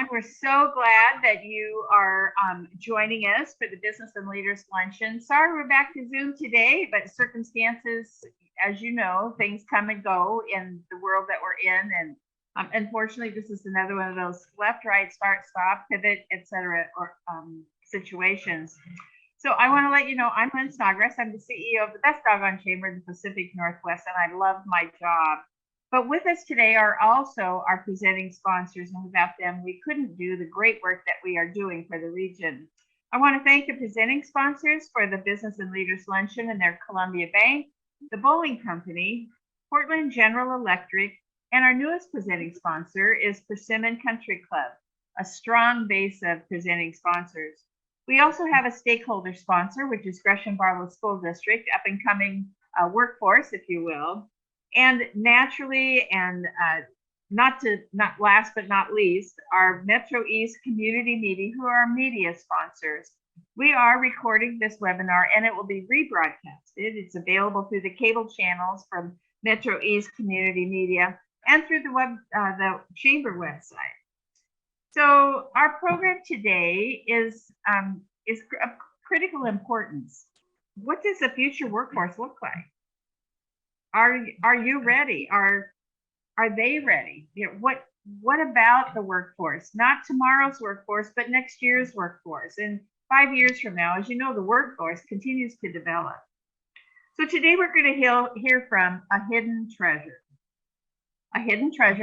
everyone. We're so glad that you are joining us for the Business and Leaders Luncheon. Sorry we're back to Zoom today, but circumstances, as you know, things come and go in the world that we're in. And unfortunately, this is another one of those left, right, start, stop, pivot, etc. or situations. So I want to let you know, I'm Lynn Snodgrass. I'm the CEO of the best doggone chamber in the Pacific Northwest, and I love my job. But with us today are also our presenting sponsors, and without them, we couldn't do the great work that we are doing for the region. I want to thank the presenting sponsors for the Business and Leaders Luncheon and their Columbia Bank, the Bowling Company, Portland General Electric, and our newest presenting sponsor is Persimmon Country Club, a strong base of presenting sponsors. We also have a stakeholder sponsor, which is Gresham Barlow School District, up and coming workforce, if you will. And naturally, and not last but not least, our MetroEast community meeting, who are our media sponsors. We are recording this webinar and it will be rebroadcasted. It's available through the cable channels from MetroEast Community Media and through the chamber website. So our program today is of critical importance. What does the future workforce look like? Are you ready? Are they ready? You know, what about the workforce? Not tomorrow's workforce, but next year's workforce. And 5 years from now, as you know, the workforce continues to develop. So today we're going to hear from a hidden treasure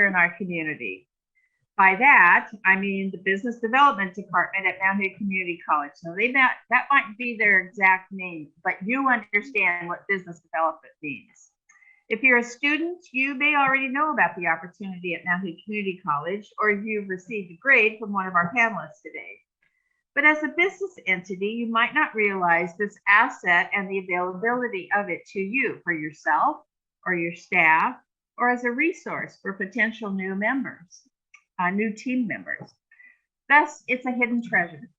in our community. By that, I mean the Business Development Department at Mount Hood Community College. So that might be their exact name, but you understand what business development means. If you're a student, you may already know about the opportunity at Mount Hood Community College, or you've received a grade from one of our panelists today. But as a business entity, you might not realize this asset and the availability of it to you, for yourself or your staff, or as a resource for potential new members, new team members. Thus, it's a hidden treasure.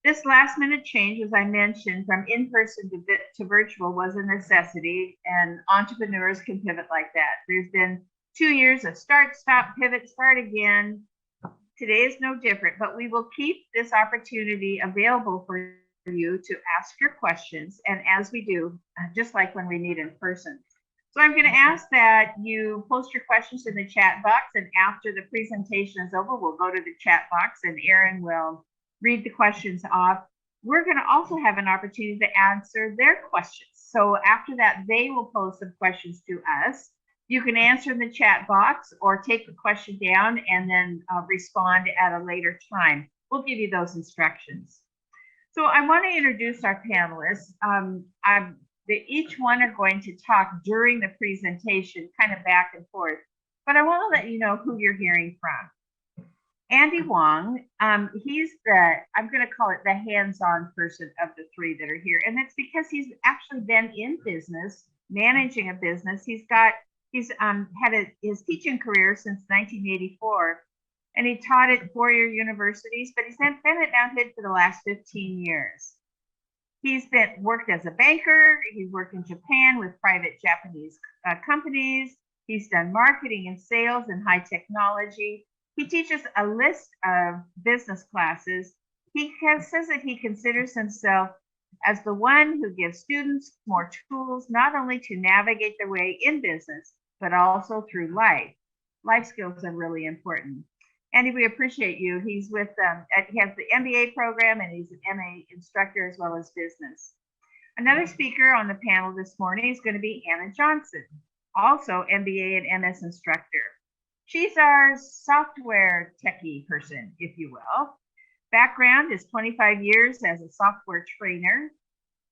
This last minute change, as I mentioned, from in-person to virtual was a necessity, and entrepreneurs can pivot like that. There's been 2 years of start, stop, pivot, start again. Today is no different, but we will keep this opportunity available for you to ask your questions, and as we do, just like when we meet in person. So I'm going to ask that you post your questions in the chat box, and after the presentation is over, we'll go to the chat box and Erin will read the questions off. We're going to also have an opportunity to answer their questions. So after that, they will pose some questions to us. You can answer in the chat box or take the question down and then respond at a later time. We'll give you those instructions. So I want to introduce our panelists. Each one are going to talk during the presentation, kind of back and forth, but I want to let you know who you're hearing from. Andy Wong, he's I'm going to call it the hands-on person of the three that are here. And that's because he's actually been in business, managing a business. He's had his teaching career since 1984, and he taught at four-year universities, but he's been at Mount Hood for the last 15 years. He's worked as a banker. He's worked in Japan with private Japanese companies. He's done marketing and sales and high technology. He teaches a list of business classes. He says that he considers himself as the one who gives students more tools, not only to navigate their way in business, but also through life. Life skills are really important. Andy, we appreciate you. He's with, he has the MBA program and he's an MA instructor as well as business. Another speaker on the panel this morning is going to be Anna Johnson, also MBA and MS instructor. She's our software techie person, if you will. Background is 25 years as a software trainer.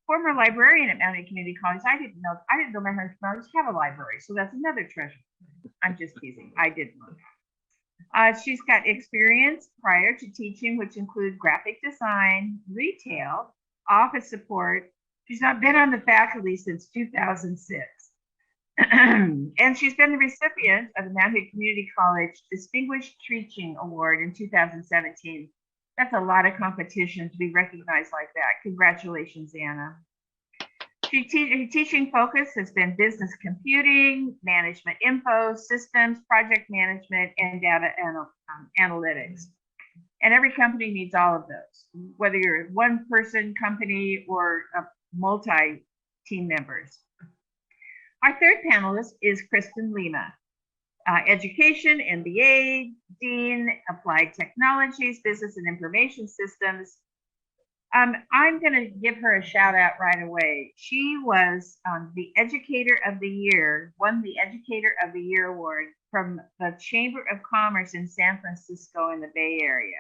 Former librarian at Mount Hood Community College. I didn't know Mount Hood College have a library, so that's another treasure. I'm just teasing. I didn't know that. She's got experience prior to teaching, which include graphic design, retail, office support. She's not been on the faculty since 2006. And she's been the recipient of the Mount Hood Community College Distinguished Teaching Award in 2017. That's a lot of competition to be recognized like that. Congratulations, Anna. Her teaching focus has been business computing, management info, systems, project management, and data analytics. And every company needs all of those, whether you're a one-person company or a multi-team members. Our third panelist is Kristin Lima, Education, MBA, Dean, Applied Technologies, Business and Information Systems. I'm going to give her a shout out right away. She was the Educator of the Year, won the Educator of the Year award from the Chamber of Commerce in San Francisco in the Bay Area.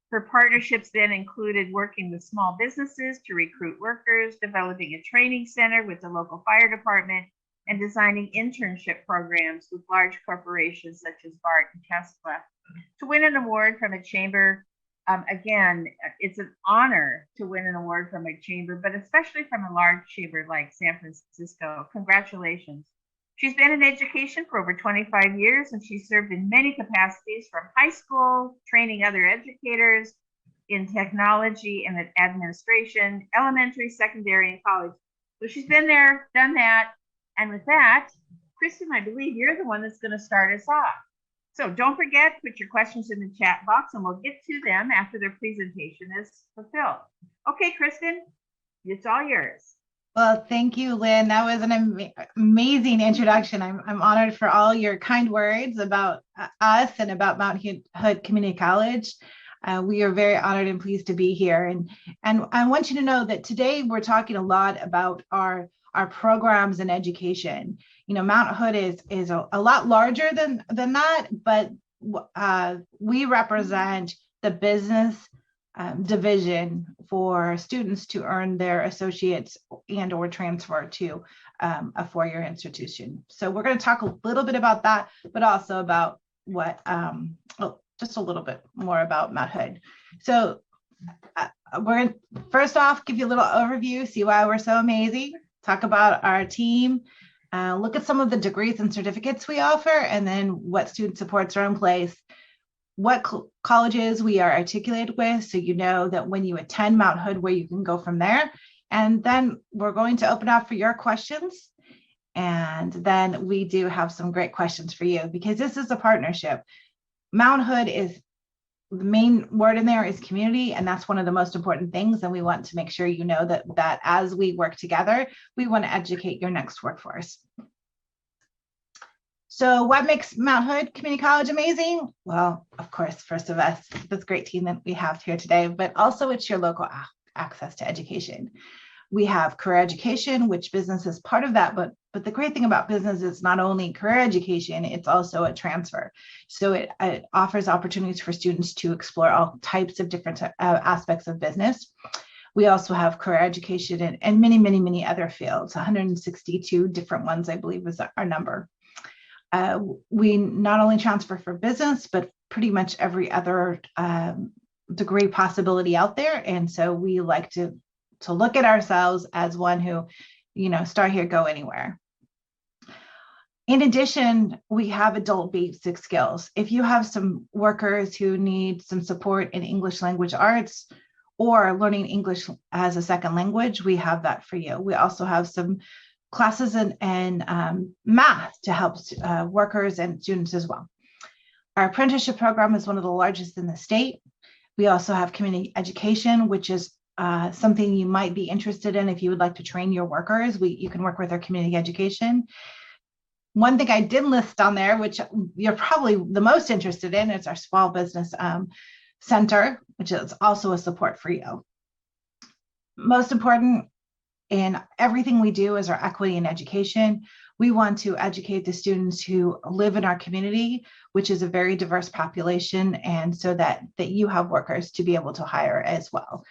Her partnerships then included working with small businesses to recruit workers, developing a training center with the local fire department, and designing internship programs with large corporations such as BART and Tesla. To win an award from a chamber, again, it's an honor to win an award from a chamber, but especially from a large chamber like San Francisco. Congratulations. She's been in education for over 25 years, and she's served in many capacities, from high school, training other educators in technology and administration, elementary, secondary, and college. So she's been there, done that. And with that, Kristin, I believe you're the one that's going to start us off. So don't forget, put your questions in the chat box, and we'll get to them after their presentation is fulfilled. Okay, Kristin, it's all yours. Well, thank you, Lynn. That was an amazing introduction. I'm honored for all your kind words about us and about Mount Hood Community College. We are very honored and pleased to be here. And I want you to know that today we're talking a lot about our programs in education. You know, Mount Hood is a lot larger than that, but we represent the business division for students to earn their associates and or transfer to a four-year institution. So we're going to talk a little bit about that, but also about what, just a little bit more about Mount Hood. So we're going to first off give you a little overview, see why we're so amazing, talk about our team, look at some of the degrees and certificates we offer, and then what student supports are in place, what colleges we are articulated with, so you know that when you attend Mount Hood, where you can go from there. And then we're going to open up for your questions. And then we do have some great questions for you, because this is a partnership. Mount Hood is, the main word in there is community, and that's one of the most important things. And we want to make sure you know that as we work together, we want to educate your next workforce. So what makes Mount Hood Community College amazing? Well, of course, first of us, this great team that we have here today, but also it's your local access to education. We have career education, which business is part of that, but the great thing about business is not only career education, it's also a transfer. So it offers opportunities for students to explore all types of different aspects of business. We also have career education and many, many, many other fields, 162 different ones, I believe is our number. We not only transfer for business, but pretty much every other degree possibility out there. And so we like to look at ourselves as one who, you know, start here, go anywhere. In addition, we have adult basic skills. If you have some workers who need some support in English language arts or learning English as a second language, we have that for you. We also have some classes and math to help workers and students as well. Our apprenticeship program is one of the largest in the state. We also have community education, which is something you might be interested in if you would like to train your workers. You can work with our community education. One thing I didn't list on there, which you're probably the most interested in, is our small business center, which is also a support for you. Most important in everything we do is our equity in education. We want to educate the students who live in our community, which is a very diverse population, and so that you have workers to be able to hire as well.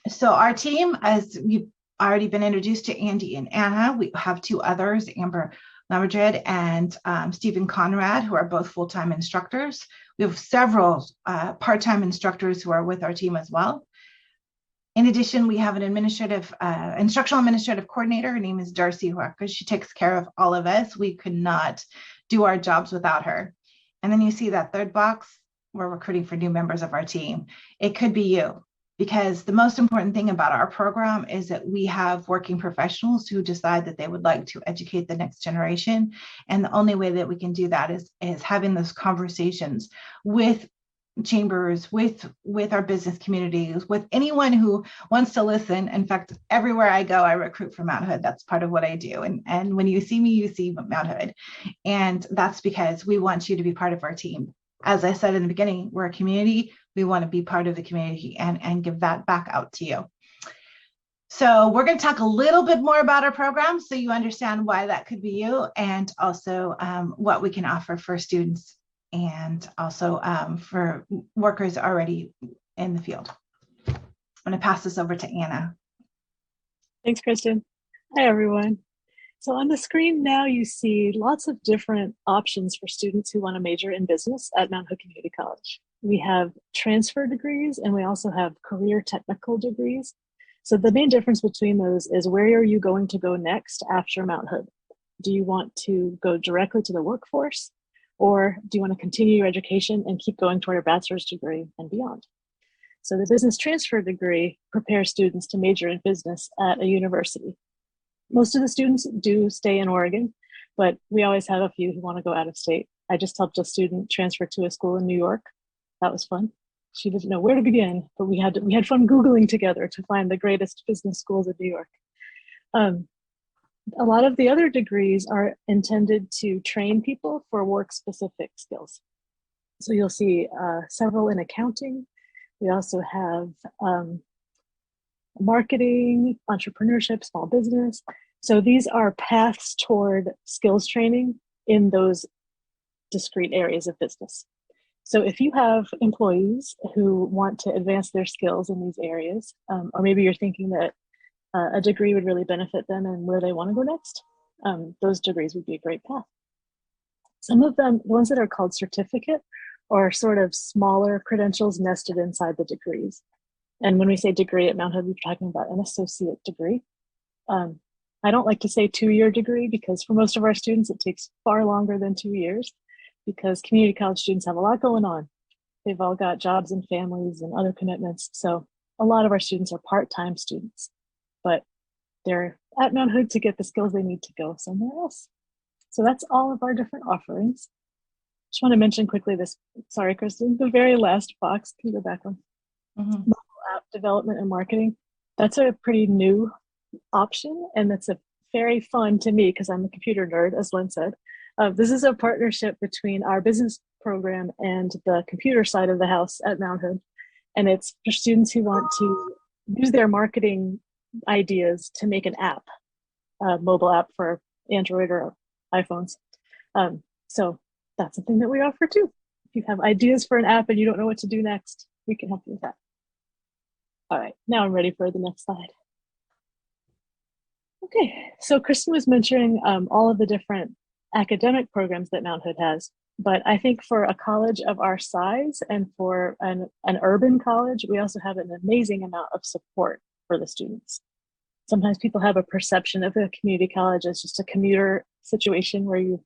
So our team, as you've already been introduced to Andy and Anna, we have two others, Amber Lamadrid and Stephen Conrad, who are both full-time instructors. We have several part-time instructors who are with our team as well. In addition, we have an instructional administrative coordinator. Her name is Darcy Huarca. She takes care of all of us. We could not do our jobs without her. And then you see that third box, we're recruiting for new members of our team. It could be you. because the most important thing about our program is that we have working professionals who decide that they would like to educate the next generation. And the only way that we can do that is having those conversations with chambers, with our business communities, with anyone who wants to listen. In fact, everywhere I go, I recruit for Mount Hood. That's part of what I do. And when you see me, you see Mount Hood. And that's because we want you to be part of our team. As I said in the beginning, we're a community. We want to be part of the community and give that back out to you. So we're going to talk a little bit more about our program so you understand why that could be you, and also what we can offer for students and also for workers already in the field. I'm going to pass this over to Anna. Thanks, Kristin. Hi, everyone. So on the screen now, you see lots of different options for students who want to major in business at Mount Hood Community College. We have transfer degrees, and we also have career technical degrees. So the main difference between those is, where are you going to go next after Mount Hood? Do you want to go directly to the workforce, or do you want to continue your education and keep going toward a bachelor's degree and beyond? So the business transfer degree prepares students to major in business at a university. Most of the students do stay in Oregon, but we always have a few who want to go out of state. I just helped a student transfer to a school in New York. That was fun. She didn't know where to begin, but we had fun Googling together to find the greatest business schools in New York. A lot of the other degrees are intended to train people for work-specific skills. So you'll see several in accounting. We also have marketing, entrepreneurship, small business. So these are paths toward skills training in those discrete areas of business. So if you have employees who want to advance their skills in these areas, or maybe you're thinking that a degree would really benefit them and where they want to go next, those degrees would be a great path. Some of them, the ones that are called certificate, are sort of smaller credentials nested inside the degrees. And when we say degree at Mount Hood, we're talking about an associate degree. I don't like to say 2-year degree, because for most of our students, it takes far longer than 2 years, because community college students have a lot going on. They've all got jobs and families and other commitments. So a lot of our students are part-time students, but they're at Mount Hood to get the skills they need to go somewhere else. So that's all of our different offerings. Just want to mention quickly this, sorry, Kristin, the very last box, can you go back one? Mobile app development and marketing. That's a pretty new option, and that's a very fun to me because I'm a computer nerd, as Lynn said. This is a partnership between our business program and the computer side of the house at Mount Hood. And it's for students who want to use their marketing ideas to make an app, a mobile app for Android or iPhones. So that's something that we offer too. If you have ideas for an app and you don't know what to do next, we can help you with that. All right, now I'm ready for the next slide. Okay, so Kristin was mentioning all of the different academic programs that Mount Hood has, but I think for a college of our size and for an urban college, we also have an amazing amount of support for the students. Sometimes people have a perception of a community college as just a commuter situation where you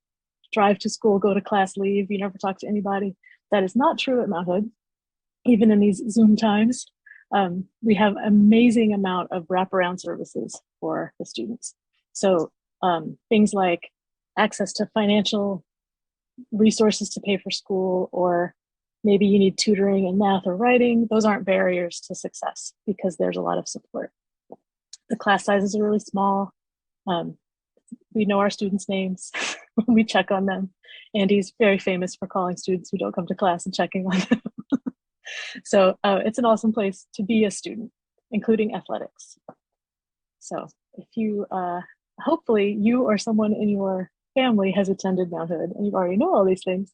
drive to school, go to class, leave, you never talk to anybody. That is not true at Mount Hood. Even in these Zoom times, we have amazing amount of wraparound services for the students. So things like access to financial resources to pay for school, or maybe you need tutoring in math or writing, those aren't barriers to success because there's a lot of support. The class sizes are really small. We know our students' names when we check on them. Andy's very famous for calling students who don't come to class and checking on them. So it's an awesome place to be a student, including athletics. So if you, hopefully you or someone in your family has attended Mount Hood and you already know all these things,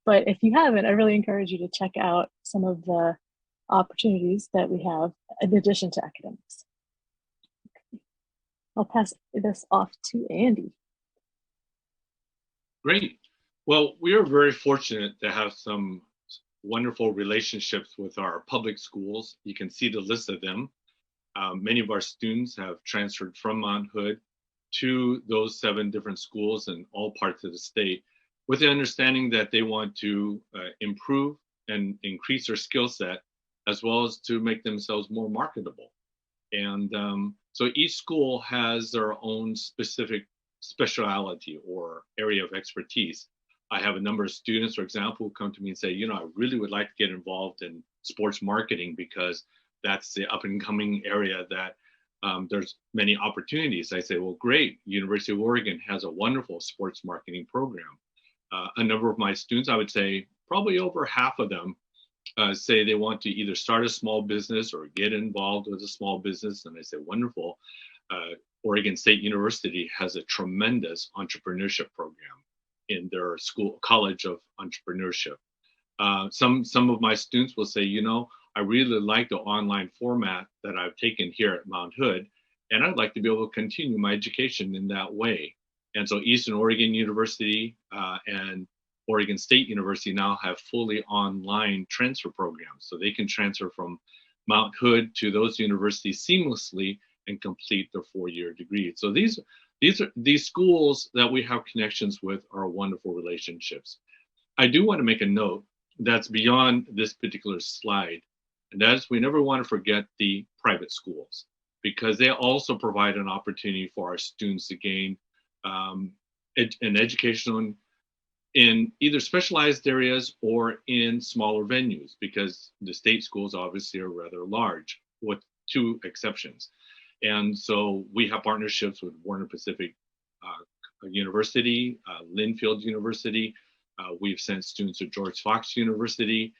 but if you haven't, I really encourage you to check out some of the opportunities that we have in addition to academics. Okay. I'll pass this off to Andy. Great. Well, we are very fortunate to have some wonderful relationships with our public schools. You can see the list of them. Many of our students have transferred from Mount Hood to those 7 different schools in all parts of the state, with the understanding that they want to improve and increase their skill set as well as to make themselves more marketable. And so each school has their own specific specialty or area of expertise. I have a number of students, for example, who come to me and say, I really would like to get involved in sports marketing because that's the up and coming area that there's many opportunities. I say, well, great. University of Oregon has a wonderful sports marketing program. A number of my students, I would say probably over half of them say they want to either start a small business or get involved with a small business. And I say, wonderful. Oregon State University has a tremendous entrepreneurship program in their college of entrepreneurship. Some of my students will say, I really like the online format that I've taken here at Mount Hood, and I'd like to be able to continue my education in that way. And so Eastern Oregon University and Oregon State University now have fully online transfer programs. So they can transfer from Mount Hood to those universities seamlessly and complete their 4-year degree. So these schools that we have connections with are wonderful relationships. I do want to make a note that's beyond this particular slide, and that is we never want to forget the private schools, because they also provide an opportunity for our students to gain an education in either specialized areas or in smaller venues, because the state schools obviously are rather large, with 2 exceptions. And so we have partnerships with Warner Pacific University, Linfield University. We've sent students to George Fox University.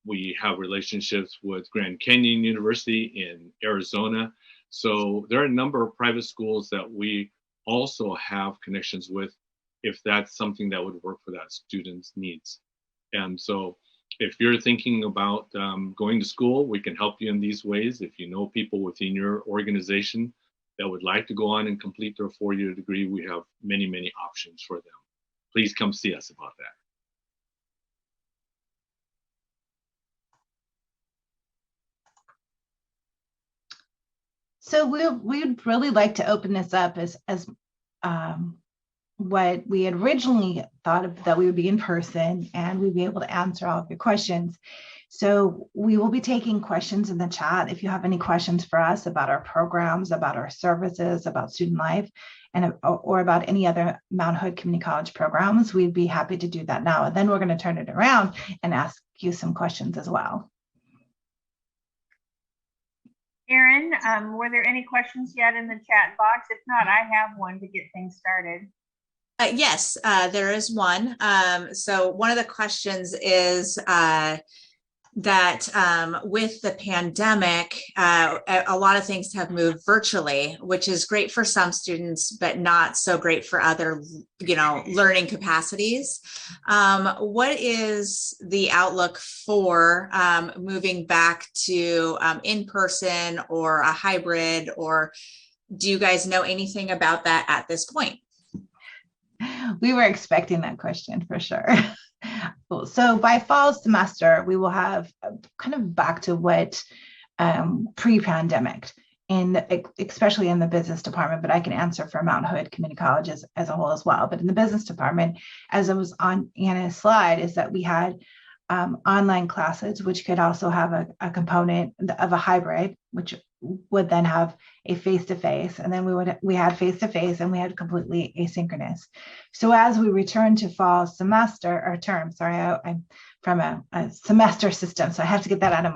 We have relationships with Grand Canyon University in Arizona. So there are a number of private schools that we also have connections with, if that's something that would work for that student's needs. And so if you're thinking about going to school, we can help you in these ways. If you know people within your organization that would like to go on and complete their 4-year degree, we have many, many options for them. Please come see us about that. So we'd really like to open this up as what we had originally thought of, that we would be in person and we'd be able to answer all of your questions. So we will be taking questions in the chat. If you have any questions for us about our programs, about our services, about student life, and or about any other Mount Hood Community College programs, we'd be happy to do that now. And then we're going to turn it around and ask you some questions as well. Erin, were there any questions yet in the chat box? If not, I have one to get things started. Yes, there is one. So one of the questions is that with the pandemic, a lot of things have moved virtually, which is great for some students, but not so great for other, learning capacities. What is the outlook for moving back to in-person or a hybrid, or do you guys know anything about that at this point? We were expecting that question for sure. So by fall semester, we will have kind of back to what pre-pandemic, especially in the business department, but I can answer for Mount Hood Community College as a whole as well. But in the business department, as it was on Anna's slide, is that we had online classes, which could also have a component of a hybrid, which would then have a face-to-face, and then we had face-to-face, and we had completely asynchronous. So as we return to fall semester or term, sorry, I'm from a semester system, so I have to get that out of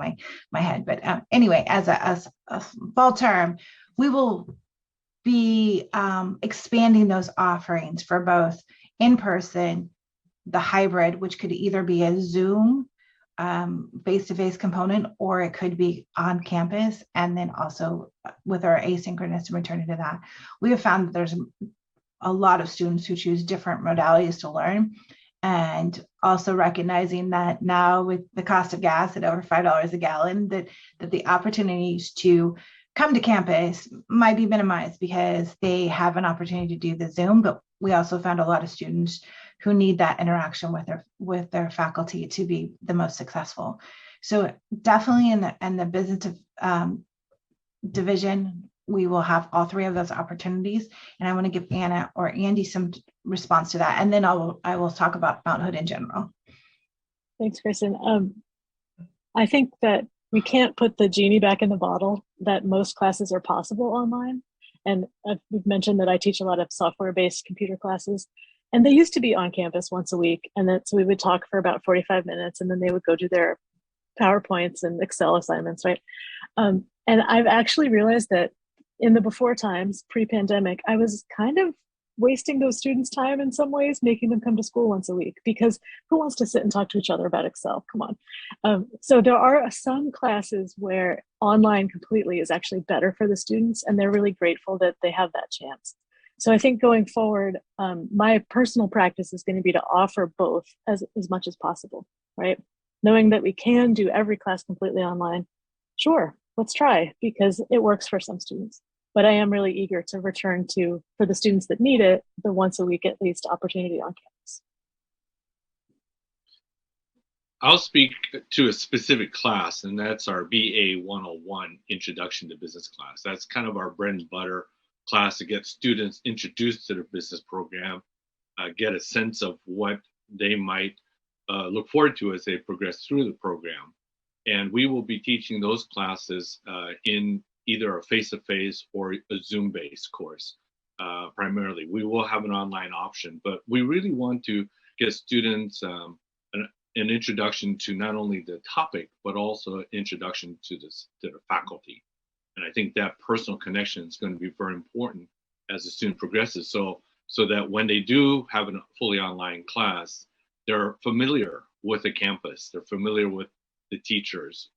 my head. But anyway, as a fall term, we will be expanding those offerings for both in-person, the hybrid, which could either be a Zoom face-to-face component, or it could be on campus, and then also with our asynchronous returning to that. We have found that there's a lot of students who choose different modalities to learn, and also recognizing that now with the cost of gas at over $5 a gallon, that the opportunities to come to campus might be minimized because they have an opportunity to do the Zoom, but we also found a lot of students who need that interaction with their faculty to be the most successful. So definitely in the business division, we will have all 3 of those opportunities. And I want to give Anna or Andy some response to that. And then I will talk about Mount Hood in general. Thanks, Kristin. I think that we can't put the genie back in the bottle, that most classes are possible online. And we've mentioned that I teach a lot of software-based computer classes, and they used to be on campus once a week. And then so we would talk for about 45 minutes, and then they would go do their PowerPoints and Excel assignments, right? And I've actually realized that in the before times, pre-pandemic, I was kind of wasting those students' time in some ways, making them come to school once a week, because who wants to sit and talk to each other about Excel? Come on. So there are some classes where online completely is actually better for the students, and they're really grateful that they have that chance. So I think going forward, my personal practice is going to be to offer both as much as possible, right? Knowing that we can do every class completely online, sure, let's try, because it works for some students. But I am really eager to return to, for the students that need it, the once a week at least opportunity on campus. I'll speak to a specific class, and that's our BA 101 Introduction to Business class. That's kind of our bread and butter class to get students introduced to the business program, get a sense of what they might look forward to as they progress through the program. And we will be teaching those classes in either a face-to-face or a Zoom-based course, primarily. We will have an online option, but we really want to get students an introduction to not only the topic, but also an introduction to the faculty. And I think that personal connection is going to be very important as the student progresses, so that when they do have a fully online class, they're familiar with the campus, they're familiar with the teachers,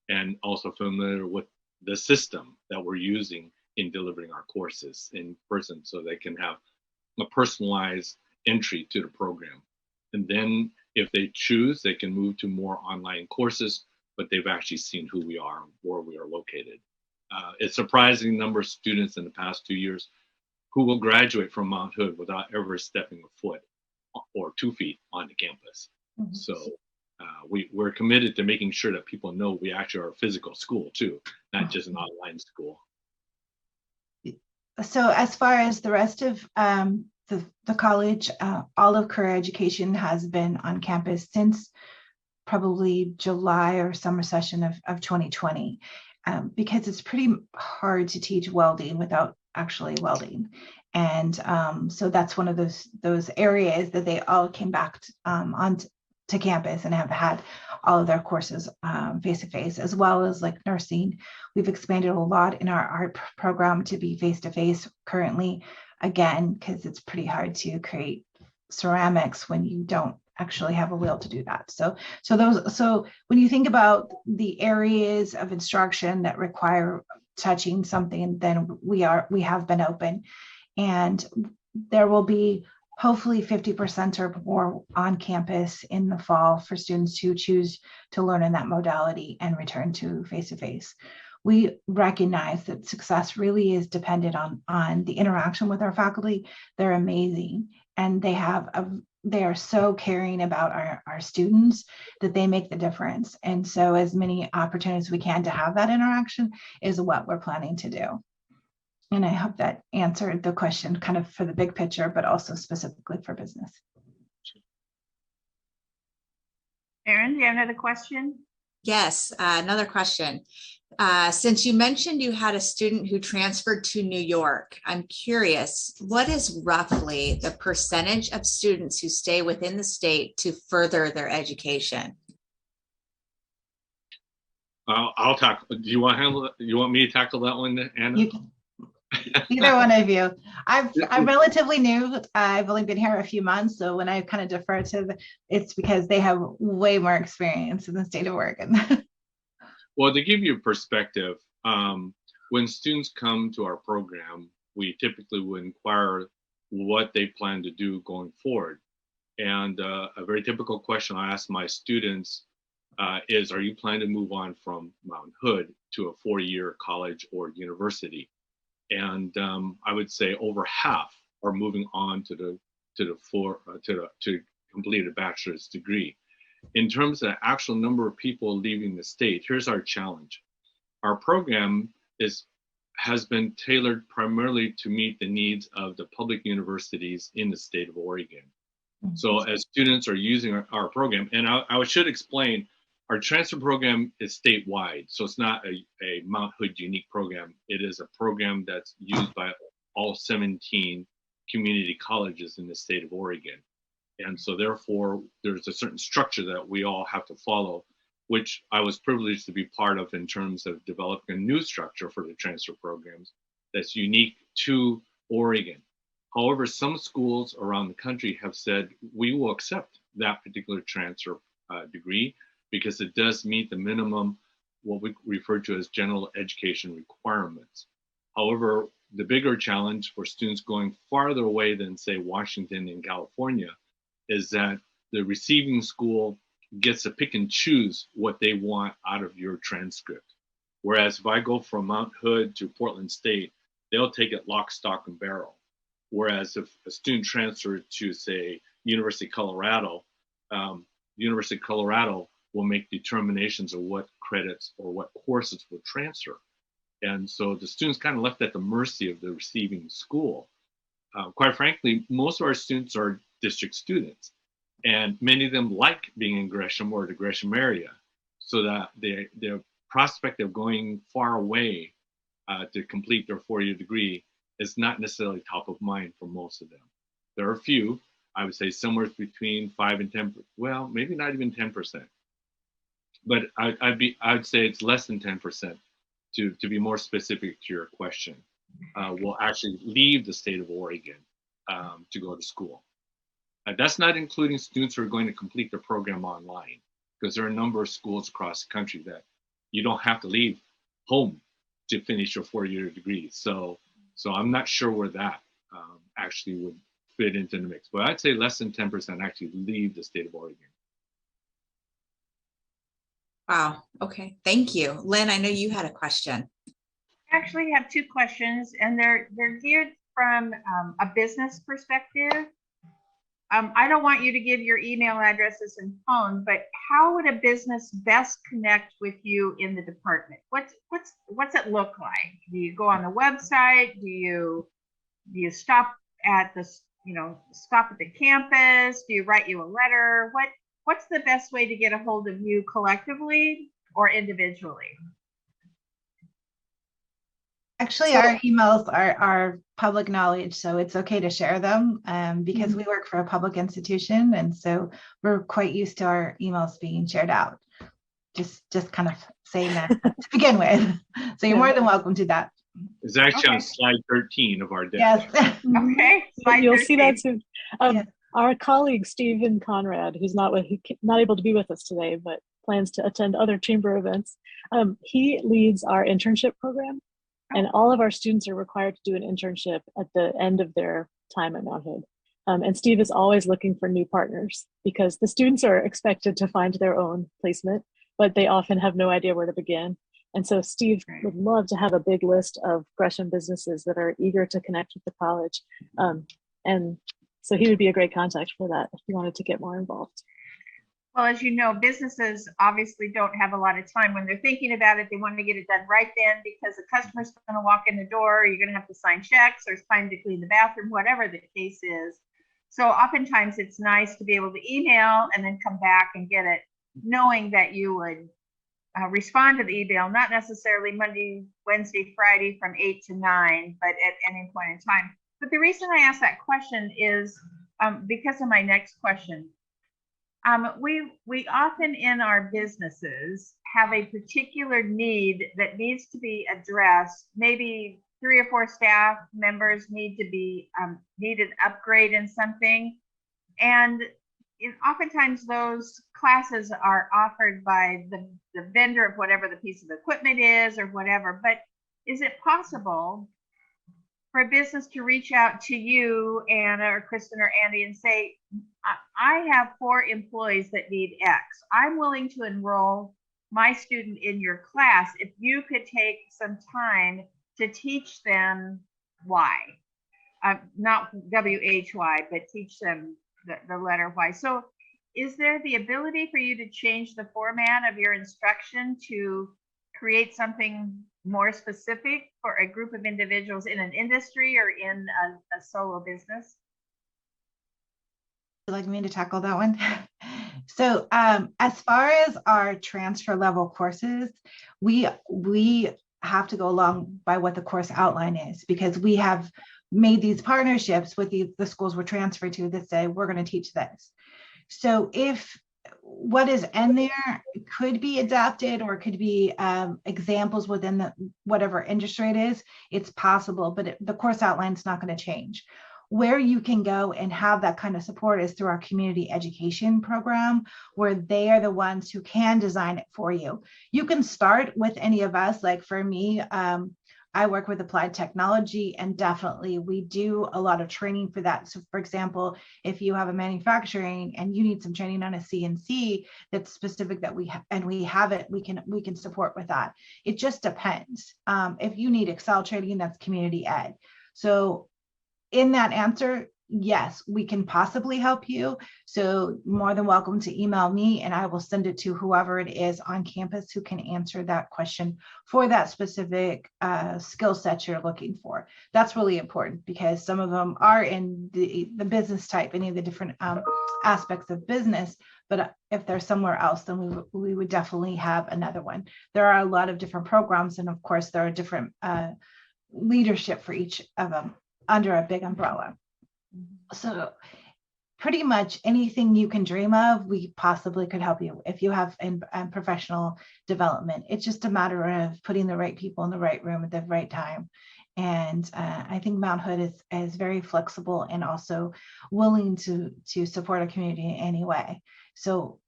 and also familiar with the system that we're using in delivering our courses in person, so they can have a personalized entry to the program. And then if they choose, they can move to more online courses, but they've actually seen who we are, where we are located. It's a surprising number of students in the past 2 years who will graduate from Mount Hood without ever stepping a foot or 2 feet on the campus. Mm-hmm. So we're committed to making sure that people know we actually are a physical school too, not just an online school. So as far as the rest of the college, all of career education has been on campus since probably July or summer session of 2020, because it's pretty hard to teach welding without actually welding. And so that's one of those areas that they all came back to campus and have had all of their courses face-to-face, as well as like nursing. We've expanded a lot in our art program to be face-to-face currently, again, because it's pretty hard to create ceramics when you don't actually have a will to do that. So when you think about the areas of instruction that require touching something, then we have been open, and there will be hopefully 50% or more on campus in the fall for students who choose to learn in that modality and return to face-to-face. We recognize that success really is dependent on the interaction with our faculty. They're amazing, and they are so caring about our students that they make the difference. And so as many opportunities we can to have that interaction is what we're planning to do. And I hope that answered the question kind of for the big picture, but also specifically for business. Erin, do you have another question? Yes, another question. Since you mentioned you had a student who transferred to New York, I'm curious, what is roughly the percentage of students who stay within the state to further their education? I'll tackle. Do you want to handle it? You want me to tackle that one, Anna? Either one of you. I'm relatively new. I've only been here a few months, so when I kind of defer to it's because they have way more experience in the state of Oregon. Well, to give you a perspective, when students come to our program, we typically would inquire what they plan to do going forward. And a very typical question I ask my students is, are you planning to move on from Mount Hood to a 4-year college or university? And I would say over half are moving on to complete a bachelor's degree. In terms of the actual number of people leaving the state, here's our challenge. Our program has been tailored primarily to meet the needs of the public universities in the state of Oregon. Mm-hmm. So as students are using our program, and I should explain, our transfer program is statewide, so it's not a Mount Hood unique program. It is a program that's used by all 17 community colleges in the state of Oregon. And so therefore, there's a certain structure that we all have to follow, which I was privileged to be part of in terms of developing a new structure for the transfer programs that's unique to Oregon. However, some schools around the country have said, we will accept that particular transfer degree because it does meet the minimum, what we refer to as general education requirements. However, the bigger challenge for students going farther away than, say, Washington and California is that the receiving school gets to pick and choose what they want out of your transcript. Whereas if I go from Mount Hood to Portland State, they'll take it lock, stock, and barrel. Whereas if a student transfers to, say, University of Colorado will make determinations of what credits or what courses will transfer. And so the students kind of left at the mercy of the receiving school. Quite frankly, most of our students are district students, and many of them like being in Gresham or the Gresham area, so that their prospect of going far away to complete their four-year degree is not necessarily top of mind for most of them. There are a few, I would say somewhere between 5 and 10, well, maybe not even 10%. But I'd say it's less than 10%, to be more specific to your question, will actually leave the state of Oregon to go to school. That's not including students who are going to complete their program online, because there are a number of schools across the country that you don't have to leave home to finish your four-year degree. So I'm not sure where that actually would fit into the mix, but I'd say less than 10% actually leave the state of Oregon. Wow. Okay. Thank you. Lynn, I know you had a question. I actually have two questions, and they're geared from a business perspective. I don't want you to give your email addresses and phone, but how would a business best connect with you in the department? What's it look like? Do you go on the website? Do you stop at the campus? Do you write you a letter? What's the best way to get a hold of you collectively or individually? Actually, our emails are public knowledge, so it's okay to share them because we work for a public institution, and so we're quite used to our emails being shared out. Just kind of saying that to begin with. So you're more than welcome to that. It's actually on slide 13 of our deck. Yes. Okay. Slide You'll 13. see that soon. Yes. Our colleague Stephen Conrad, who's not able to be with us today, but plans to attend other chamber events. He leads our internship program. And all of our students are required to do an internship at the end of their time at Mount Hood. And Steve is always looking for new partners because the students are expected to find their own placement, but they often have no idea where to begin. And so Steve would love to have a big list of Gresham businesses that are eager to connect with the college. And so he would be a great contact for that if you wanted to get more involved. Well, as you know, businesses obviously don't have a lot of time when they're thinking about it. They want to get it done right then because the customer's going to walk in the door. You're going to have to sign checks, or it's time to clean the bathroom, whatever the case is. So oftentimes it's nice to be able to email and then come back and get it, knowing that you would respond to the email, not necessarily Monday, Wednesday, Friday from 8 to 9, but at any point in time. But the reason I asked that question is because of my next question. We often in our businesses have a particular need that needs to be addressed. Maybe 3 or 4 staff members need an upgrade in something. And oftentimes those classes are offered by the vendor of whatever the piece of equipment is or whatever. But is it possible for a business to reach out to you, Anna or Kristin or Andy, and say, I have 4 employees that need X. I'm willing to enroll my student in your class if you could take some time to teach them Y. Not WHY, but teach them the letter Y. So is there the ability for you to change the format of your instruction to create something more specific for a group of individuals in an industry or in a solo business? Would you like me to tackle that one? So as far as our transfer level courses, we have to go along by what the course outline is, because we have made these partnerships with the schools we're transferred to that say we're going to teach this. So if what is in there could be adapted or could be examples within the whatever industry it is, it's possible, but the course outline is not going to change. Where you can go and have that kind of support is through our community education program, where they are the ones who can design it for you. You can start with any of us. Like for me, I work with applied technology, and definitely we do a lot of training for that. So for example, if you have a manufacturing and you need some training on a CNC that's specific that we have it, we can support with that. It just depends. If you need Excel training, that's community ed. So in that answer, yes, we can possibly help you. So more than welcome to email me, and I will send it to whoever it is on campus who can answer that question for that specific skill set you're looking for. That's really important, because some of them are in the business type, any of the different aspects of business. But if they're somewhere else, then we would definitely have another one. There are a lot of different programs, and of course, there are different leadership for each of them under a big umbrella. So pretty much anything you can dream of, we possibly could help you if you have in professional development. It's just a matter of putting the right people in the right room at the right time. And I think Mount Hood is very flexible and also willing to support a community in any way. So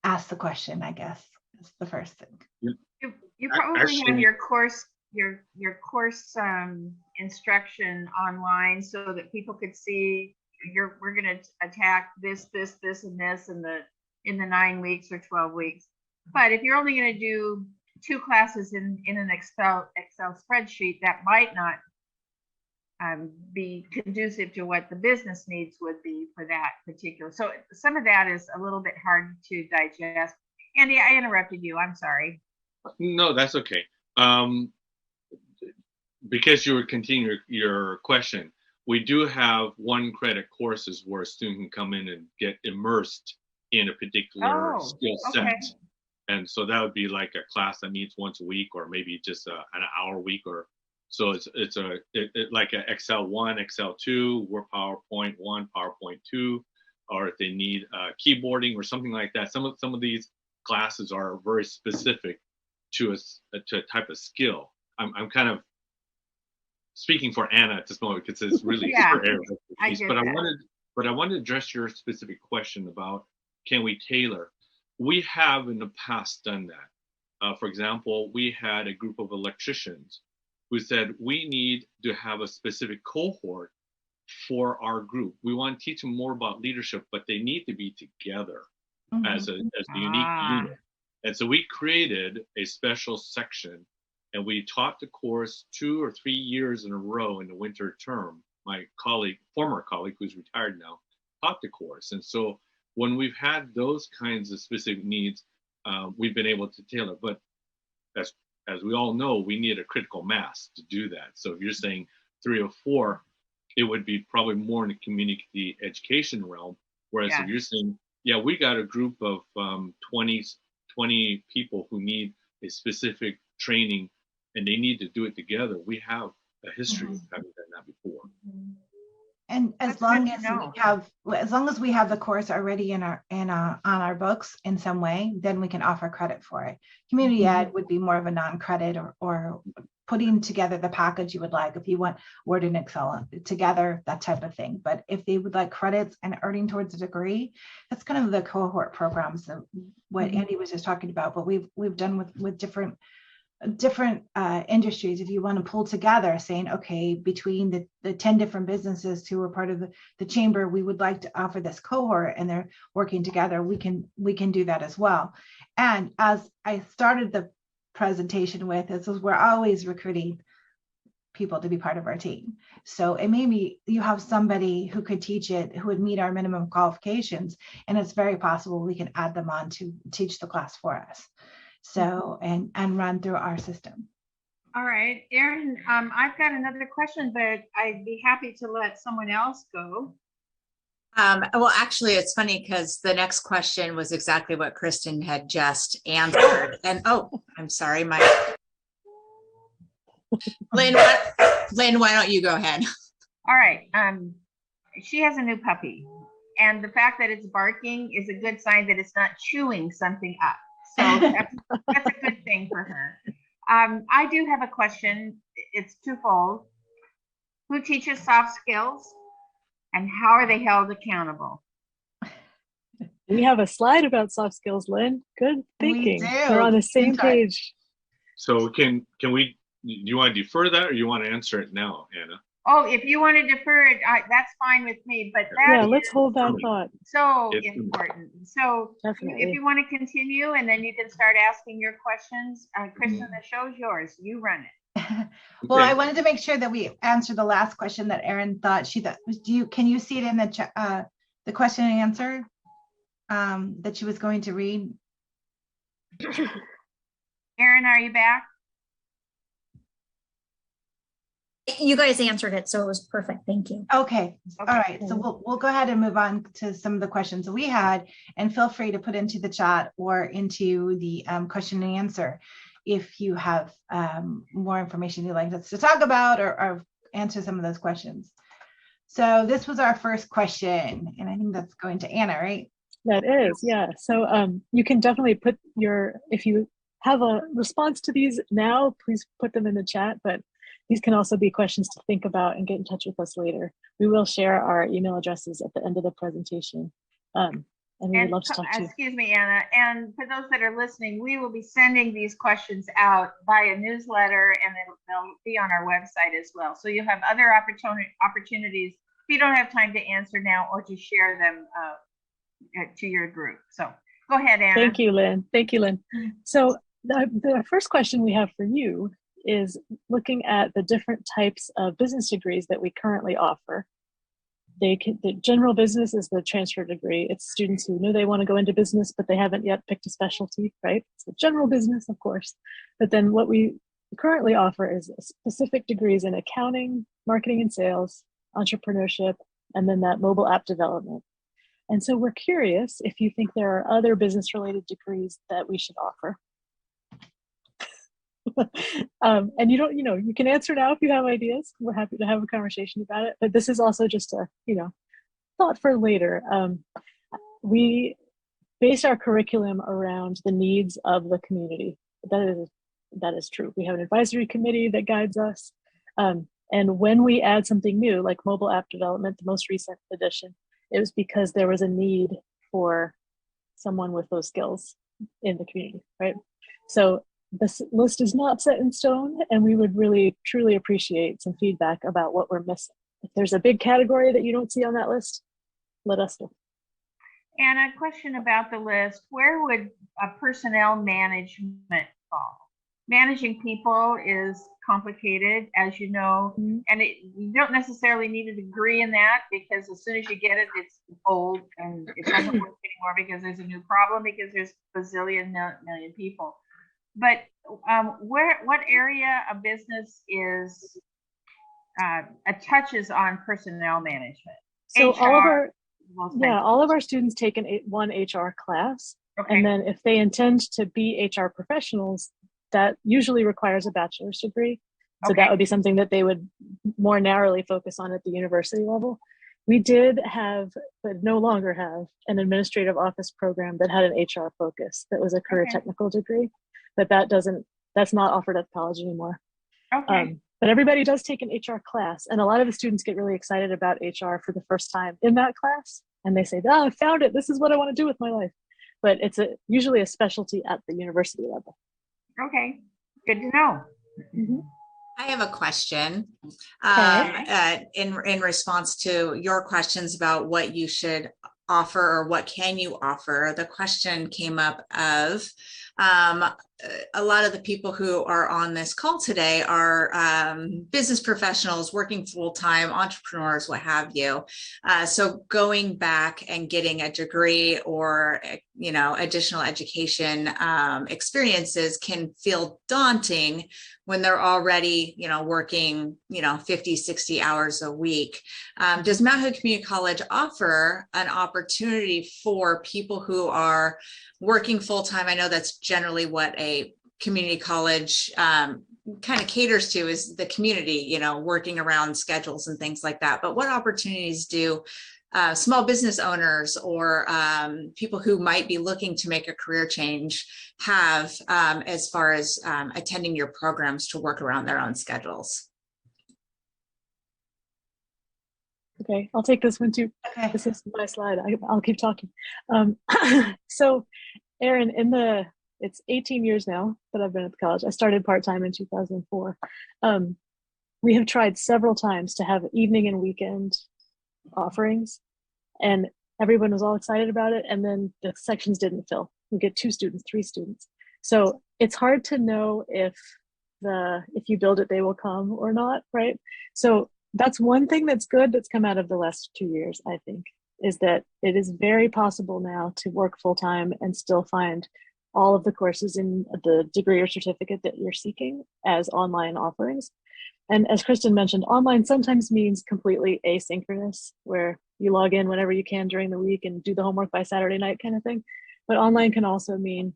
ask the question, I guess, is the first thing. You probably have your course instruction online so that people could see we're going to attack this and this in the 9 weeks or 12 weeks. But if you're only going to do 2 classes in an Excel spreadsheet, that might not be conducive to what the business needs would be for that particular. So some of that is a little bit hard to digest. Andy, I interrupted you. I'm sorry. No, that's okay. Because you were continuing your question, we do have 1 credit courses where a student can come in and get immersed in a particular skill set. Okay. And so that would be like a class that meets once a week, or maybe just an hour a week, or so it's like an Excel 1, Excel 2, Word PowerPoint 1, PowerPoint 2, or if they need keyboarding or something like that. Some of these classes are very specific to a type of skill. I'm kind of speaking for Anna at this moment because it's really her area of expertise. But I wanted to address your specific question about, can we tailor? We have in the past done that. For example, we had a group of electricians who said, we need to have a specific cohort for our group. We want to teach them more about leadership, but they need to be together as a unique unit. And so we created a special section, and we taught the course 2 or 3 years in a row in the winter term. My former colleague, who's retired now, taught the course. And so when we've had those kinds of specific needs, we've been able to tailor. But as we all know, we need a critical mass to do that. So if you're saying 3 or 4, it would be probably more in the community education realm. Whereas if you're saying, we got a group of 20 people who need a specific training and they need to do it together, we have a history of having done that before. And as long as we have the course already on our books in some way, then we can offer credit for it. Community ed would be more of a non-credit or putting together the package you would like. If you want Word and Excel together, that type of thing. But if they would like credits and earning towards a degree, that's kind of the cohort programs that what Andy was just talking about. But we've done with different industries. If you want to pull together saying, okay, between the 10 different businesses who are part of the chamber, we would like to offer this cohort, and they're working together, we can do that as well. And as I started the presentation with, this is we're always recruiting people to be part of our team. So it may be you have somebody who could teach it, who would meet our minimum qualifications, and it's very possible we can add them on to teach the class for us. So, and run through our system. All right, Erin, I've got another question, but I'd be happy to let someone else go. Well, actually, it's funny because the next question was exactly what Kristin had just answered. And I'm sorry, Lynn, why don't you go ahead? All right. She has a new puppy, and the fact that it's barking is a good sign that it's not chewing something up. So that's a good thing for her. I do have a question. It's twofold. Who teaches soft skills, and how are they held accountable? We have a slide about soft skills, Lynn. Good thinking. We do. We're on the same page. So can we, do you want to defer that, or you want to answer it now, Anna? Oh, if you want to defer it, that's fine with me, but Let's hold that thought. So important. So Definitely. if you want to continue, and then you can start asking your questions. Kristin, the show's yours. You run it. Well, I wanted to make sure that we answered the last question that Erin thought can you see it in the question and answer that she was going to read? Erin, are you back? You guys answered it, so it was perfect. Thank you. Okay. All right. So we'll go ahead and move on to some of the questions that we had, and feel free to put into the chat or into the question and answer if you have more information you'd like us to talk about or answer some of those questions. So this was our first question, and I think that's going to Anna, right? That is, yeah. So you can definitely put if you have a response to these now, please put them in the chat, but these can also be questions to think about and get in touch with us later. We will share our email addresses at the end of the presentation. And we would love to talk to you. Excuse me, Anna. And for those that are listening, we will be sending these questions out via newsletter, and they'll be on our website as well. So you'll have other opportunities if you don't have time to answer now, or to share them to your group. So go ahead, Anna. Thank you, Lynn. Thank you, Lynn. So the first question we have for you is looking at the different types of business degrees that we currently offer. The general business is the transfer degree. It's students who know they want to go into business, but they haven't yet picked a specialty, right? So general business, of course. But then what we currently offer is specific degrees in accounting, marketing and sales, entrepreneurship, and then that mobile app development. And so we're curious if you think there are other business-related degrees that we should offer. And you can answer now if you have ideas. We're happy to have a conversation about it. But this is also just a, thought for later. We base our curriculum around the needs of the community. That is true. We have an advisory committee that guides us. And when we add something new, like mobile app development, the most recent edition, it was because there was a need for someone with those skills in the community, right? So this list is not set in stone, and we would really, truly appreciate some feedback about what we're missing. If there's a big category that you don't see on that list, let us know. And a question about the list, where would personnel management fall? Managing people is complicated, as you know, and you don't necessarily need a degree in that, because as soon as you get it, it's old and it doesn't work anymore because there's a new problem, because there's a bazillion million people. But what area of business touches on personnel management? So HR, all of our students take one HR class, and then if they intend to be HR professionals, that usually requires a bachelor's degree. So that would be something that they would more narrowly focus on at the university level. We did have, but no longer have, an administrative office program that had an HR focus that was a career technical degree, but that's not offered at college anymore. But everybody does take an HR class, and a lot of the students get really excited about HR for the first time in that class, and they say, I found it, this is what I want to do with my life. But it's usually a specialty at the university level. Okay, good to know. I have a question in response to your questions about what you should offer or what can you offer. The question came up of a lot of the people who are on this call today are business professionals working full-time, entrepreneurs, what have you. So going back and getting a degree or, additional education experiences can feel daunting when they're already, working, 50, 60 hours a week. Does Mount Hood Community College offer an opportunity for people who are working full-time? I know that's generally what a community college kind of caters to, is the community, working around schedules and things like that. But what opportunities do small business owners or people who might be looking to make a career change have as far as attending your programs to work around their own schedules? Okay, I'll take this one too. Okay. This is my slide. I'll keep talking. So, Erin, it's 18 years now that I've been at the college. I started part-time in 2004. We have tried several times to have evening and weekend offerings, and everyone was all excited about it. And then the sections didn't fill. We get 2 students, 3 students. So it's hard to know if you build it, they will come or not, right? So that's one thing that's good that's come out of the last 2 years, I think, is that it is very possible now to work full-time and still find all of the courses in the degree or certificate that you're seeking as online offerings. And as Kristin mentioned, online sometimes means completely asynchronous, where you log in whenever you can during the week and do the homework by Saturday night kind of thing. But online can also mean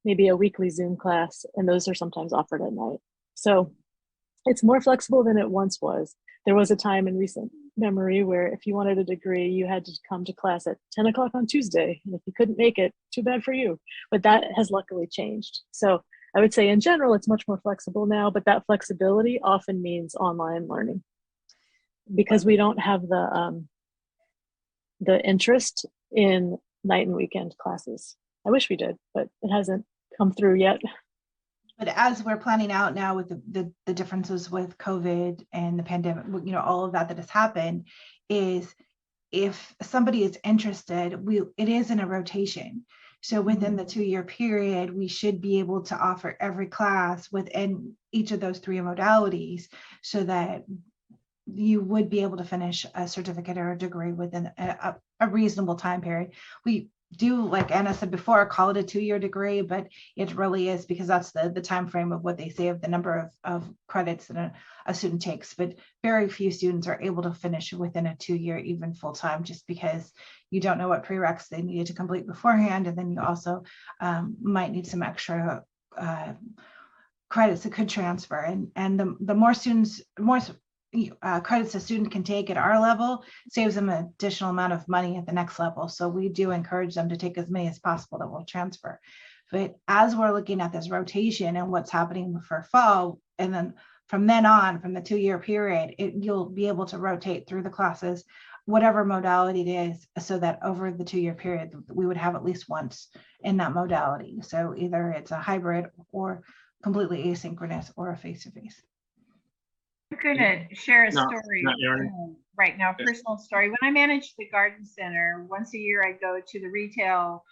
maybe a weekly Zoom class, and those are sometimes offered at night. So it's more flexible than it once was. There was a time in recent memory where if you wanted a degree, you had to come to class at 10 o'clock on Tuesday. And if you couldn't make it, too bad for you. But that has luckily changed. So I would say in general, it's much more flexible now, but that flexibility often means online learning because we don't have the interest in night and weekend classes. I wish we did, but it hasn't come through yet. But as we're planning out now with the differences with COVID and the pandemic, all of that has happened, is if somebody is interested, it is in a rotation. So within the 2-year period, we should be able to offer every class within each of those 3 modalities so that you would be able to finish a certificate or a degree within a reasonable time period. We do, like Anna said before, call it a 2-year degree, but it really is because that's the time frame of what they say of the number of credits that a student takes. But very few students are able to finish within a 2-year, even full-time, just because you don't know what prereqs they needed to complete beforehand, and then you also might need some extra credits that could transfer. And the more credits a student can take at our level saves them an additional amount of money at the next level. So we do encourage them to take as many as possible that will transfer. But as we're looking at this rotation and what's happening for fall, and then from then on, from the 2-year period, you'll be able to rotate through the classes, whatever modality it is, so that over the 2-year period, we would have at least once in that modality. So either it's a hybrid or completely asynchronous or a face-to-face. I'm going to share a story right now, a personal story. When I managed the garden center, once a year I go to the retail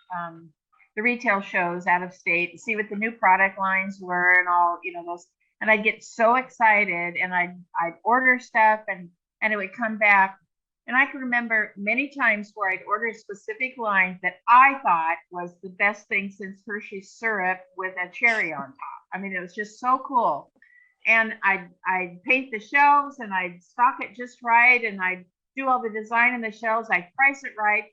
shows out of state to see what the new product lines were and all, those. And I'd get so excited, and I'd order stuff, and it would come back. And I can remember many times where I'd order a specific line that I thought was the best thing since Hershey's syrup with a cherry on top. I mean, it was just so cool. And I'd paint the shelves, and I'd stock it just right, and I'd do all the design in the shelves, I'd price it right,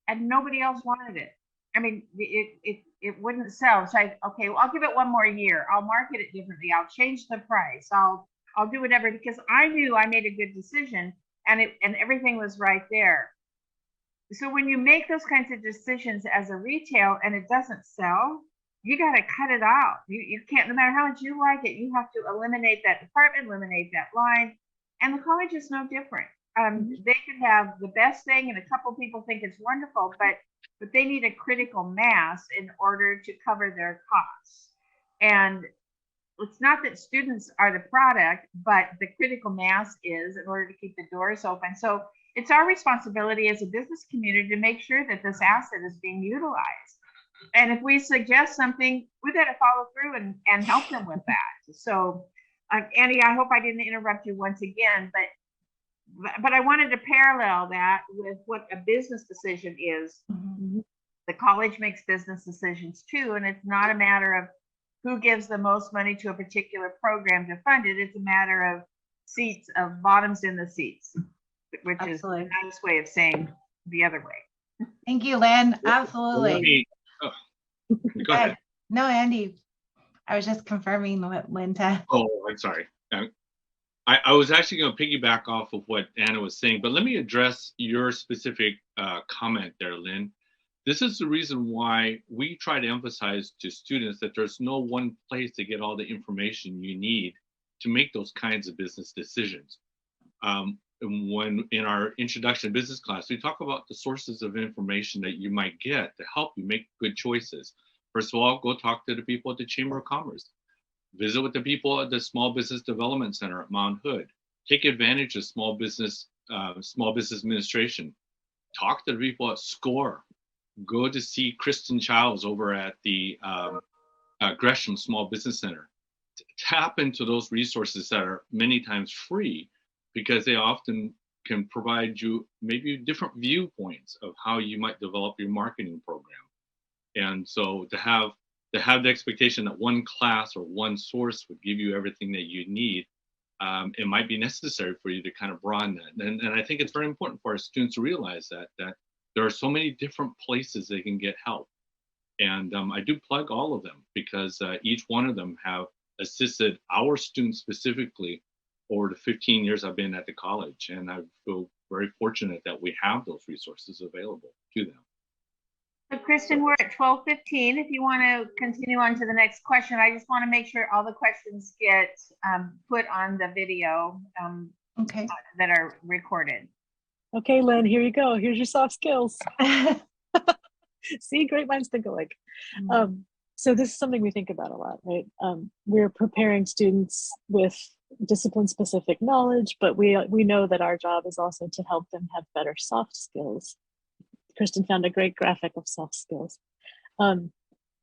and nobody else wanted it. I mean, it wouldn't sell. So I'll give it one more year. I'll market it differently. I'll change the price. I'll do whatever, because I knew I made a good decision, and everything was right there. So when you make those kinds of decisions as a retail and it doesn't sell, you got to cut it out. You can't, no matter how much you like it, you have to eliminate that department, eliminate that line. And the college is no different. They could have the best thing, and a couple people think it's wonderful, but they need a critical mass in order to cover their costs. And it's not that students are the product, but the critical mass is, in order to keep the doors open. So it's our responsibility as a business community to make sure that this asset is being utilized. And if we suggest something, we got to follow through and help them with that. So, Annie, I hope I didn't interrupt you once again, but I wanted to parallel that with what a business decision is. Mhm. The college makes business decisions too, and it's not a matter of who gives the most money to a particular program to fund it. It's a matter of seats, of bottoms in the seats, which Absolutely. is a nice way of saying the other way. Thank you, Lynn. Let Absolutely. me- oh, go ahead. No, Andy, I was just confirming what Lynn said. Oh, I'm sorry. I was actually going to piggyback off of what Anna was saying, but let me address your specific comment there, Lynn. This is the reason why we try to emphasize to students that there's no one place to get all the information you need to make those kinds of business decisions. When in our introduction business class, we talk about the sources of information that you might get to help you make good choices. First of all, go talk to the people at the Chamber of Commerce. Visit with the people at the Small Business Development Center at Mount Hood. Take advantage of Small Business Administration. Talk to the people at SCORE. Go to see Kristen Childs over at the Gresham Small Business Center. Tap into those resources that are many times free, because they often can provide you maybe different viewpoints of how you might develop your marketing program. And so to have the expectation that one class or one source would give you everything that you need, it might be necessary for you to kind of broaden that. And I think it's very important for our students to realize that there are so many different places they can get help. And I do plug all of them, because each one of them have assisted our students specifically over the 15 years I've been at the college. And I feel very fortunate that we have those resources available to them. So Kristen, we're at 12:15. If you want to continue on to the next question, I just want to make sure all the questions get put on the video Okay. that are recorded. Okay, Lynn, here you go. Here's your soft skills. See, great minds think alike. So this is something we think about a lot, right? We're preparing students with discipline-specific knowledge, but we know that our job is also to help them have better soft skills. Kristen found a great graphic of soft skills.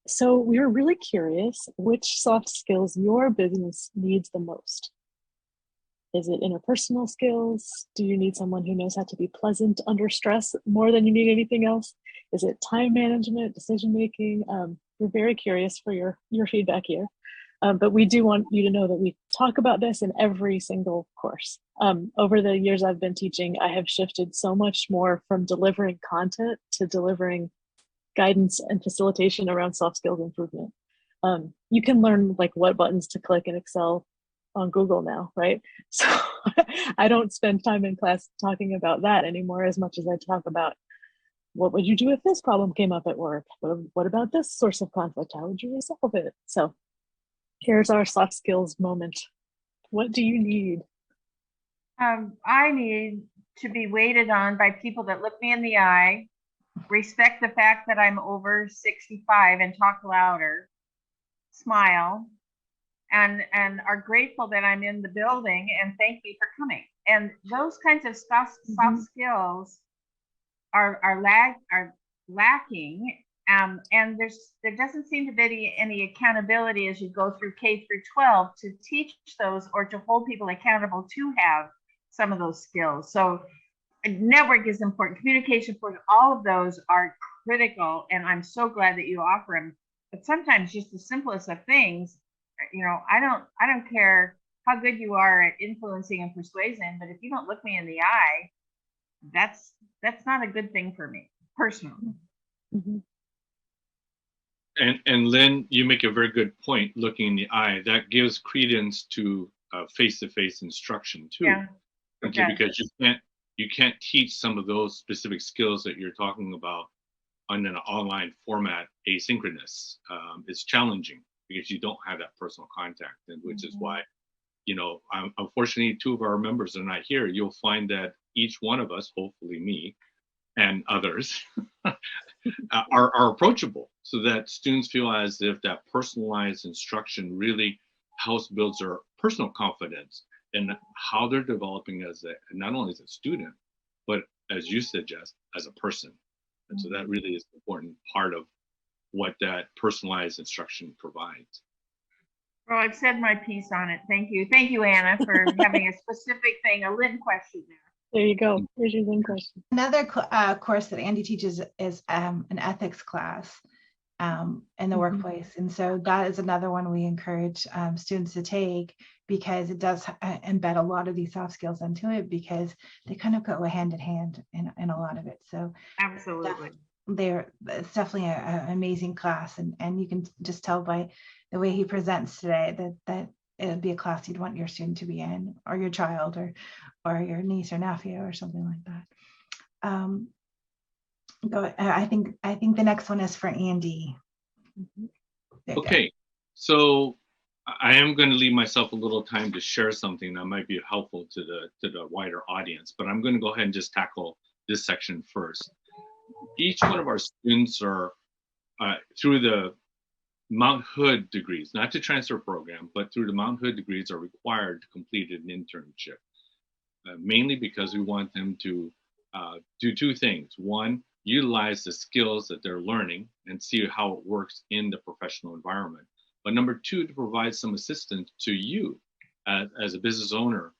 So we were really curious which soft skills your business needs the most. Is it interpersonal skills? Do you need someone who knows how to be pleasant under stress more than you need anything else? Is it time management, decision-making? We're very curious for your feedback here. But we do want you to know that we talk about this in every single course. Over the years I've been teaching, I have shifted so much more from delivering content to delivering guidance and facilitation around soft skills improvement. You can learn like what buttons to click in Excel on Google now, right? So I don't spend time in class talking about that anymore as much as I talk about what would you do if this problem came up at work? What about this source of conflict? How would you resolve it? So here's our soft skills moment. What do you need? I need to be waited on by people that look me in the eye, respect the fact that I'm over 65 and talk louder, smile, and are grateful that I'm in the building and thank me for coming. And those kinds of soft skills are lacking. And there doesn't seem to be any accountability as you go through K through 12 to teach those or to hold people accountable to have some of those skills. So network is important, communication important, all of those are critical, and I'm so glad that you offer them. But sometimes just the simplest of things, I don't care how good you are at influencing and persuasion, but if you don't look me in the eye, that's not a good thing for me personally. Mm-hmm. And Lynn, you make a very good point, looking in the eye. That gives credence to face-to-face instruction too. Yeah. Because you can't teach some of those specific skills that you're talking about on an online format asynchronous. It's challenging because you don't have that personal contact, and which is why, unfortunately, two of our members are not here. You'll find that each one of us, hopefully me and others, are approachable, so that students feel as if that personalized instruction really helps build their personal confidence in how they're developing not only as a student, but as you suggest, as a person. And so that really is an important part of what that personalized instruction provides. Well, I've said my piece on it. Thank you. Thank you, Anna, for having a specific thing, a Lynn question there. There you go. Here's your Lynn question. Another course that Andy teaches is an ethics class in the workplace. And so that is another one we encourage students to take, because it does embed a lot of these soft skills into it, because they kind of go hand in hand in a lot of it. So absolutely, it's definitely an amazing class, and you can just tell by the way he presents today that it would be a class you'd want your student to be in, or your child, or your niece or nephew, or something like that. I think the next one is for Andy. Okay, so I am going to leave myself a little time to share something that might be helpful to the wider audience, but I'm going to go ahead and just tackle this section first. Each one of our students are through the Mount Hood degrees, not the transfer program, but through the Mount Hood degrees, are required to complete an internship, mainly because we want them to do two things. One, utilize the skills that they're learning and see how it works in the professional environment. But number two, to provide some assistance to you as a business owner.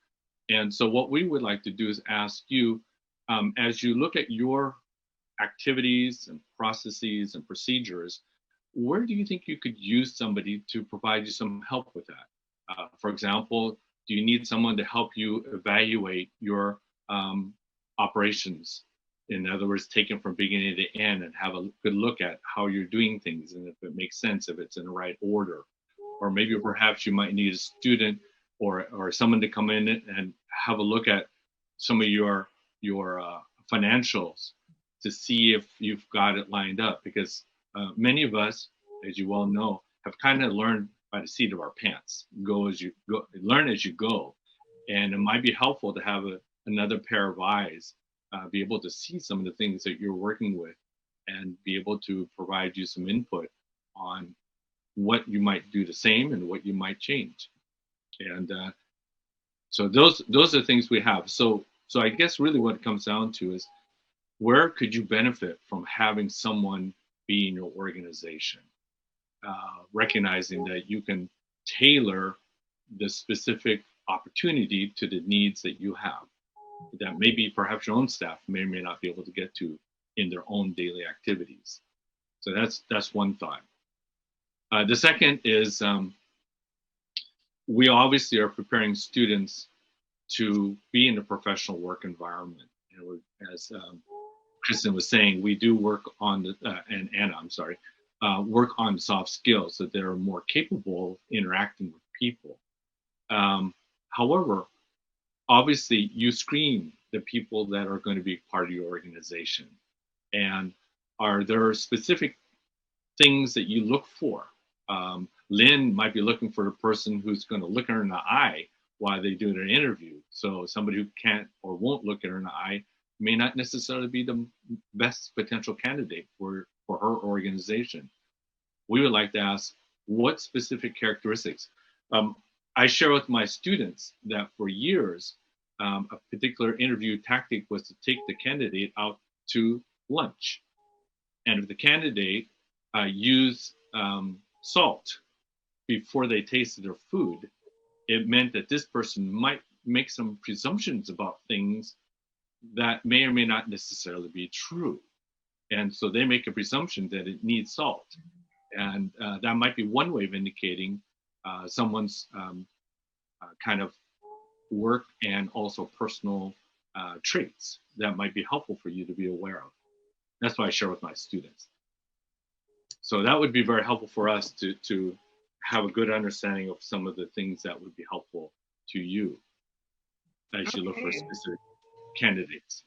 And so what we would like to do is ask you, as you look at your activities and processes and procedures, where do you think you could use somebody to provide you some help with that? For example, do you need someone to help you evaluate your operations? In other words, take it from beginning to end and have a good look at how you're doing things and if it makes sense, if it's in the right order. Or maybe perhaps you might need a student or someone to come in and have a look at some of your financials to see if you've got it lined up, because many of us, as you well know, have kind of learned by the seat of our pants. Go as you go, learn as you go, and it might be helpful to have another pair of eyes, be able to see some of the things that you're working with, and be able to provide you some input on what you might do the same and what you might change. And so those are things we have. So I guess really what it comes down to is, where could you benefit from having someone be in your organization? Recognizing that you can tailor the specific opportunity to the needs that you have, that maybe perhaps your own staff may or may not be able to get to in their own daily activities. So that's one thought. The second is, we obviously are preparing students to be in a professional work environment. And as Kristin was saying, we do work on and Anna, I'm sorry, work on soft skills so they're more capable of interacting with people. However, obviously you screen the people that are going to be part of your organization. And are there specific things that you look for? Lynn might be looking for a person who's going to look her in the eye while they do an interview. So somebody who can't or won't look at her in the eye may not necessarily be the best potential candidate for her organization. We would like to ask, what specific characteristics? I share with my students that for years, a particular interview tactic was to take the candidate out to lunch. And if the candidate used salt before they tasted their food, it meant that this person might make some presumptions about things that may or may not necessarily be true. And so they make a presumption that it needs salt. And that might be one way of indicating someone's kind of work and also personal traits that might be helpful for you to be aware of. That's what I share with my students. So that would be very helpful for us to have a good understanding of some of the things that would be helpful to you as you look for specific candidates.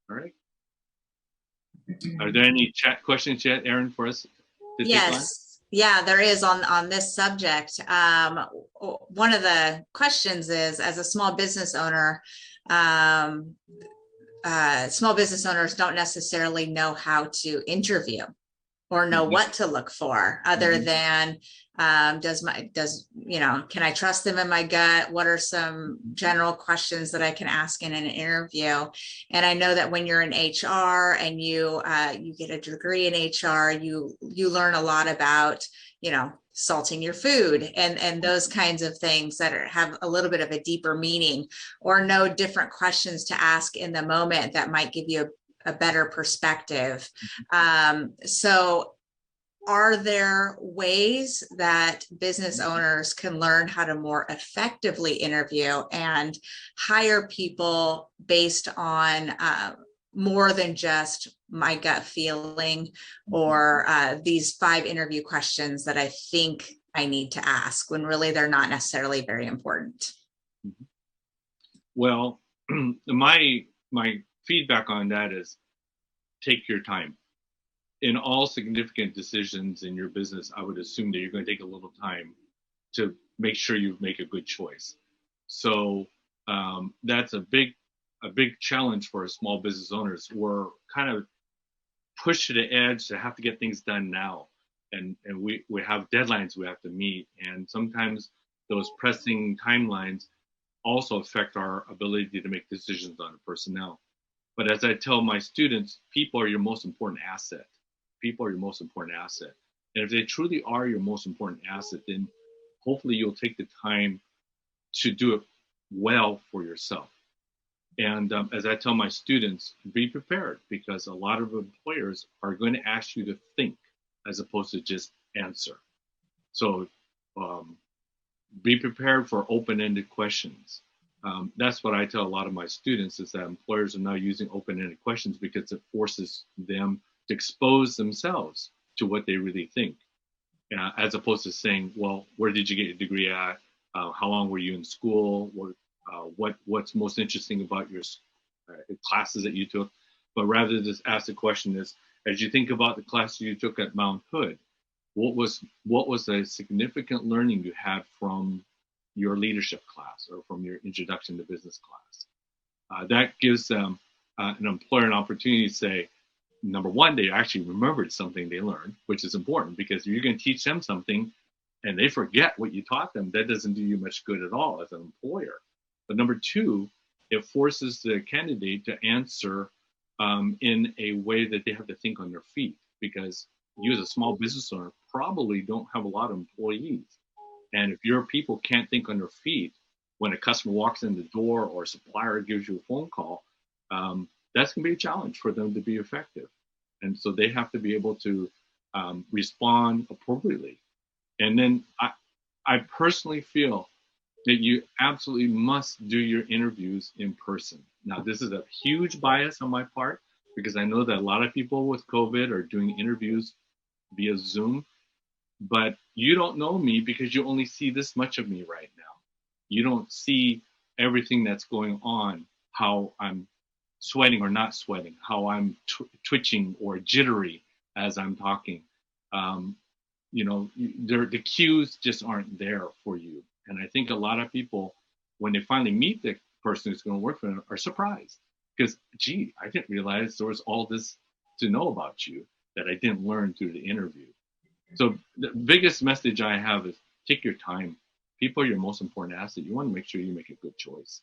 All right. Are there any chat questions yet, Erin, for us? Yes. Yeah, there is on this subject. One of the questions is, as a small business owner, small business owners don't necessarily know how to interview. or know Mhm. what to look for, other than can I trust them in my gut? What are some general questions that I can ask in an interview? And I know that when you're in HR and you get a degree in HR, you learn a lot about, salting your food and those kinds of things that have a little bit of a deeper meaning, or know different questions to ask in the moment that might give you a better perspective. So are there ways that business owners can learn how to more effectively interview and hire people based on more than just my gut feeling, or these 5 interview questions that I think I need to ask, when really they're not necessarily very important? Well, my feedback on that is take your time. In all significant decisions in your business, I would assume that you're going to take a little time to make sure you make a good choice. So that's a big challenge for small business owners. We're kind of pushed to the edge to have to get things done now, and we have deadlines we have to meet, and sometimes those pressing timelines also affect our ability to make decisions on personnel. But as I tell my students, people are your most important asset. People are your most important asset. And if they truly are your most important asset, then hopefully you'll take the time to do it well for yourself. And as I tell my students, be prepared, because a lot of employers are going to ask you to think as opposed to just answer. So be prepared for open-ended questions. That's what I tell a lot of my students, is that employers are now using open-ended questions because it forces them to expose themselves to what they really think, as opposed to saying, well, where did you get your degree at? How long were you in school? What's most interesting about your classes that you took? But rather just ask the question is, as you think about the classes you took at Mount Hood, what was a significant learning you had from your leadership class or from your introduction to business class? That gives them an employer an opportunity to say, number one, they actually remembered something they learned, which is important, because if you're going to teach them something and they forget what you taught them, that doesn't do you much good at all as an employer. But number two, it forces the candidate to answer in a way that they have to think on their feet, because you as a small business owner probably don't have a lot of employees. And if your people can't think on their feet when a customer walks in the door or a supplier gives you a phone call, that's going to be a challenge for them to be effective. And so they have to be able to respond appropriately. And then I personally feel that you absolutely must do your interviews in person. Now, this is a huge bias on my part, because I know that a lot of people with COVID are doing interviews via Zoom, but you don't know me because you only see this much of me right now. You don't see everything that's going on, how I'm sweating or not sweating, how I'm twitching or jittery as I'm talking. The cues just aren't there for you. And I think a lot of people, when they finally meet the person who's going to work for them, are surprised, because, gee, I didn't realize there was all this to know about you that I didn't learn through the interview. So the biggest message I have is take your time. People are your most important asset. You want to make sure you make a good choice.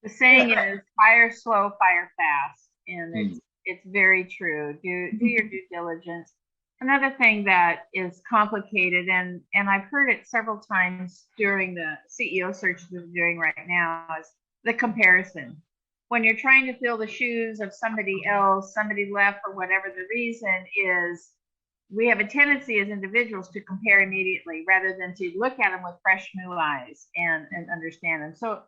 The saying is hire slow, fire fast. And it's very true. Do your due diligence. Another thing that is complicated, and I've heard it several times during the CEO search that I'm doing right now, is the comparison. When you're trying to fill the shoes of somebody else, somebody left for whatever the reason is, we have a tendency as individuals to compare immediately rather than to look at them with fresh new eyes and understand them. So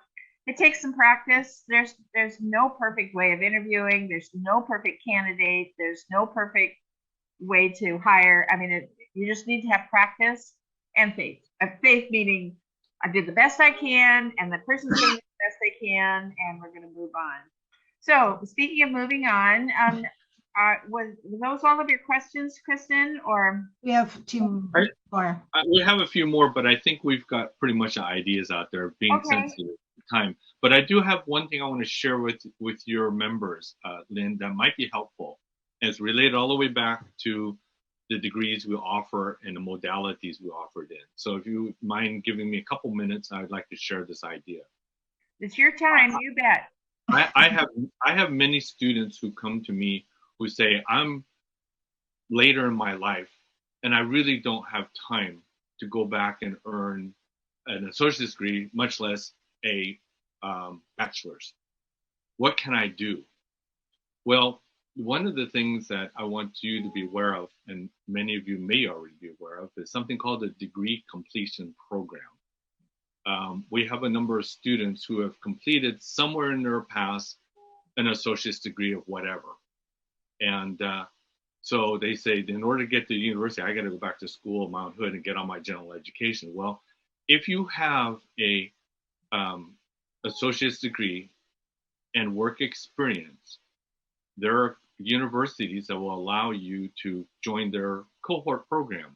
it takes some practice. There's no perfect way of interviewing. There's no perfect candidate. There's no perfect way to hire. I mean, you just need to have practice and faith. Faith meaning I did the best I can, and the person's doing the best they can, and we're going to move on. So speaking of moving on, was those all of your questions, Kristin, or? We have 2 more. We have a few more, but I think we've got pretty much ideas out there, being sensitive to time. But I do have one thing I want to share with your members, Lynn, that might be helpful. And it's related all the way back to the degrees we offer and the modalities we offered in. So if you mind giving me a couple minutes, I'd like to share this idea. It's your time, you bet. I have many students who come to me who say, I'm later in my life and I really don't have time to go back and earn an associate's degree, much less a bachelor's. What can I do? Well, one of the things that I want you to be aware of, and many of you may already be aware of, is something called a degree completion program. We have a number of students who have completed somewhere in their past an associate's degree of whatever. And so they say, in order to get to the university, I got to go back to school at Mount Hood and get on my general education. Well, if you have a associate's degree and work experience, there are universities that will allow you to join their cohort program.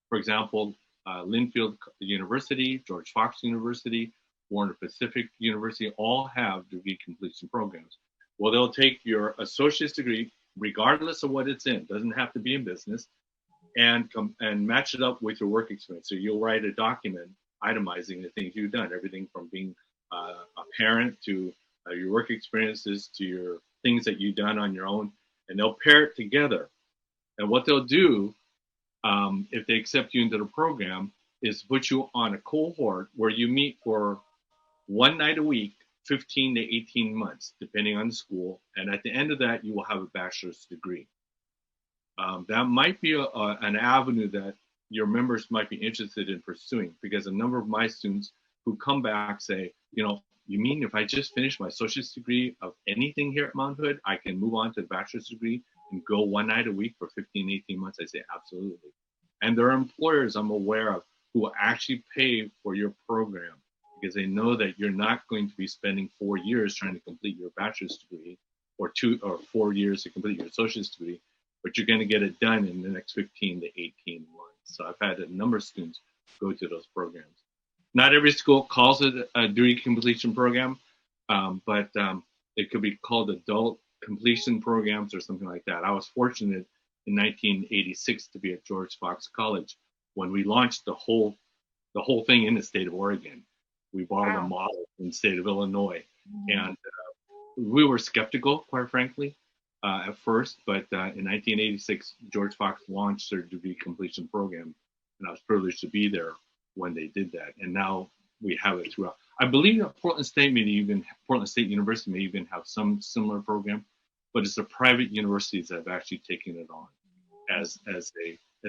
For example, Linfield University, George Fox University, Warner Pacific University, all have degree completion programs. Well, they'll take your associate's degree, regardless of what it's in, doesn't have to be in business, and match it up with your work experience. So you'll write a document itemizing the things you've done, everything from being a parent to your work experiences to your things that you've done on your own, and they'll pair it together. And what they'll do, if they accept you into the program, is put you on a cohort where you meet for one night a week, 15 to 18 months, depending on the school. And at the end of that, you will have a bachelor's degree. That might be an avenue that your members might be interested in pursuing, because a number of my students who come back say, you mean if I just finish my associate's degree of anything here at Mount Hood, I can move on to the bachelor's degree and go one night a week for 15, 18 months? I say, absolutely. And there are employers I'm aware of who will actually pay for your program because they know that you're not going to be spending 4 years trying to complete your bachelor's degree or 2 or 4 years to complete your associate's degree, but you're going to get it done in the next 15 to 18 months. So I've had a number of students go to those programs. Not every school calls it a degree completion program, but it could be called adult completion programs or something like that. I was fortunate in 1986 to be at George Fox College when we launched the whole thing in the state of Oregon. We borrowed a model in the state of Illinois, and we were skeptical, quite frankly, at first. But in 1986, George Fox launched their degree completion program, and I was privileged to be there when they did that, and now we have it throughout. I believe that Portland State University may even have some similar program, but it's the private universities that have actually taken it on as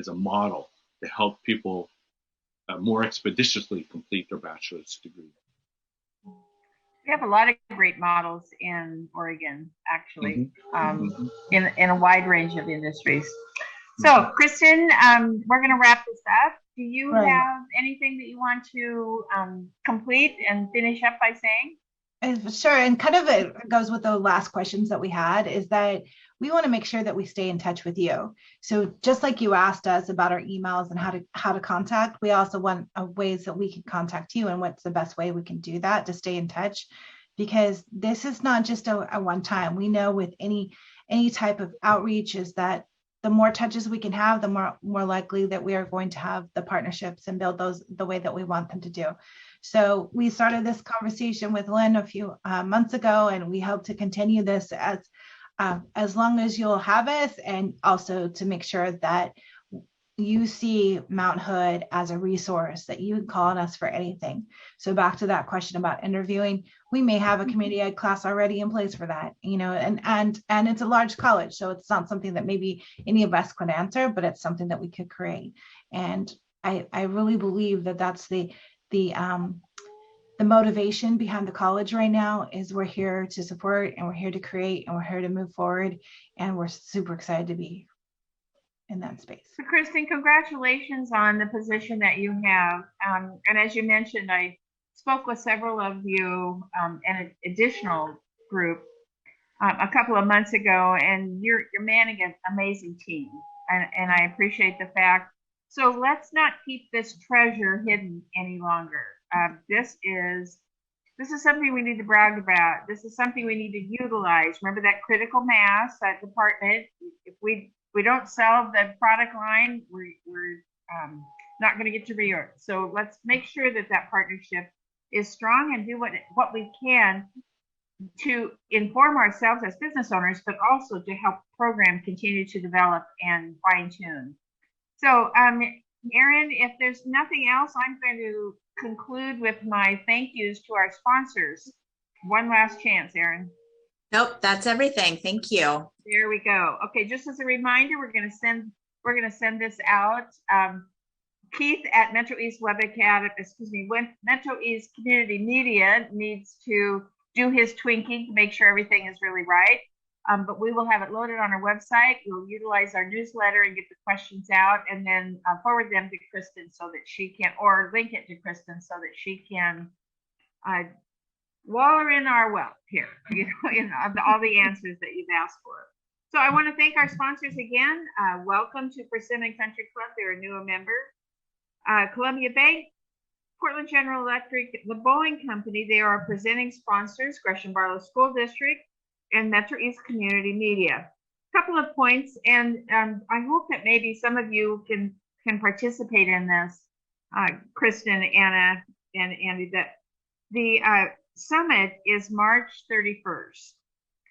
a model to help people more expeditiously complete their bachelor's degree. We have a lot of great models in Oregon, actually, in a wide range of industries. So, Kristin, we're going to wrap this up. Do you have anything that you want to complete and finish up by saying? Sure. And kind of it goes with the last questions that we had, is that we want to make sure that we stay in touch with you. So just like you asked us about our emails and how to contact, we also want ways that we can contact you and what's the best way we can do that to stay in touch, because this is not just a one time. We know with any type of outreach is that the more touches we can have, the more likely that we are going to have the partnerships and build those the way that we want them to do. So we started this conversation with Lynn a few months ago, and we hope to continue this as long as you'll have us, and also to make sure that you see Mount Hood as a resource that you can call on us for anything. So back to that question about interviewing, we may have a community ed class already in place for that, and it's a large college, so it's not something that maybe any of us could answer, but it's something that we could create. And I really believe that that's the motivation behind the college right now is we're here to support, and we're here to create, and we're here to move forward, and we're super excited to be in that space. So, Kristin, congratulations on the position that you have. And as you mentioned, I spoke with several of you and an additional group a couple of months ago, and you're manning an amazing team, and I appreciate the fact. So let's not keep this treasure hidden any longer. This is This is something we need to brag about. This is something we need to utilize. Remember that critical mass, that department. If we don't sell the product line, we're not going to get to reorg. So let's make sure that that partnership is strong and do what we can to inform ourselves as business owners, but also to help program continue to develop and fine tune. So, Erin, if there's nothing else, I'm going to conclude with my thank yous to our sponsors. One last chance, Erin. Nope, that's everything. Thank you. There we go. Okay, just as a reminder, we're going to send this out. Keith at MetroEast Web Academy, MetroEast Community Media needs to do his twinking to make sure everything is really right. But we will have it loaded on our website. We'll utilize our newsletter and get the questions out, and then forward them to Kristin so that she can, or link it to Kristin so that she can waller in our well here, all the answers that you've asked for. So I want to thank our sponsors again. Welcome to Persimmon Country Club. They're a newer member. Columbia Bank, Portland General Electric, the Boeing Company, they are presenting sponsors, Gresham Barlow School District, and MetroEast Community Media. A couple of points, and I hope that maybe some of you can participate in this, Kristin, Anna, and Andy. That the summit is March 31st.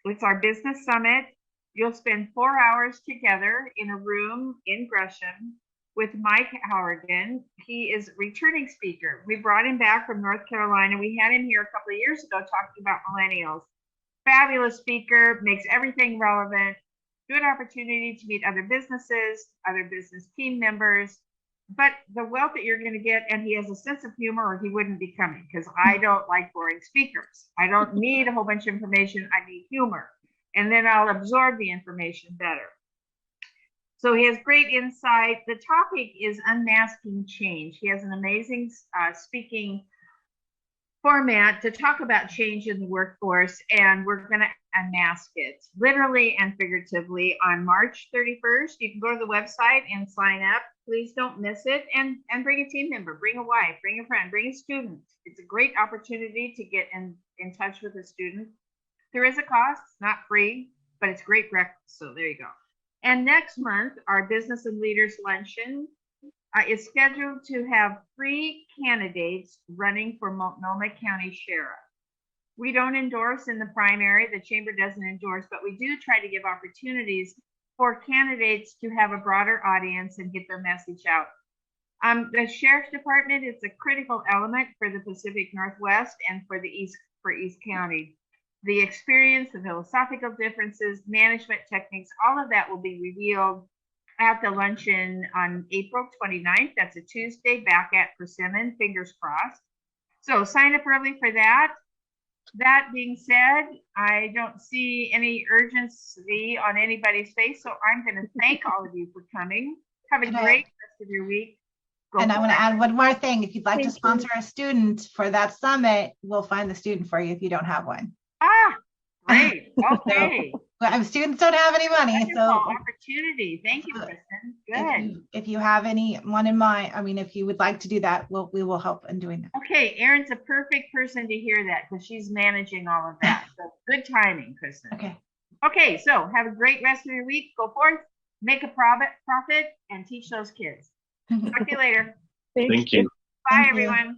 It's our business summit. You'll spend 4 hours together in a room in Gresham with Mike Hourigan. He is a returning speaker. We brought him back from North Carolina. We had him here a couple of years ago talking about millennials. Fabulous speaker, makes everything relevant. Good opportunity to meet other businesses, other business team members. But the wealth that you're going to get, and he has a sense of humor or he wouldn't be coming, because I don't like boring speakers. I don't need a whole bunch of information. I need humor. And then I'll absorb the information better. So he has great insight. The topic is unmasking change. He has an amazing speaking format to talk about change in the workforce, and we're going to unmask it literally and figuratively on March 31st. You can go to the website and sign up. Please don't miss it, and bring a team member, bring a wife, bring a friend, bring a student. It's a great opportunity to get in touch with a student. There is a cost, it's not free, but it's great breakfast. So there you go. And next month, our Business and Leaders Luncheon is scheduled to have 3 candidates running for Multnomah County Sheriff. We don't endorse in the primary, the chamber doesn't endorse, but we do try to give opportunities for candidates to have a broader audience and get their message out. The Sheriff's Department is a critical element for the Pacific Northwest and for East County. The experience, the philosophical differences, management techniques, all of that will be revealed at the luncheon on April 29th. That's a Tuesday, back at Persimmon, fingers crossed. So sign up early for that. That being said, I don't see any urgency on anybody's face, so I'm going to thank all of you for coming. Have a great rest of your week. And I want to add one more thing. If you'd like to sponsor a student for that summit, we'll find the student for you if you don't have one. Ah, great. Okay. Well, students don't have any money, wonderful so opportunity. Thank you, Kristin. Good. If you have anyone in mind, I mean, if you would like to do that, we will help in doing that. Okay, Erin's a perfect person to hear that because she's managing all of that. So good timing, Kristin. Okay. Okay, so have a great rest of your week. Go forth, make a profit, and teach those kids. Talk to you later. Thank you. Bye, everyone.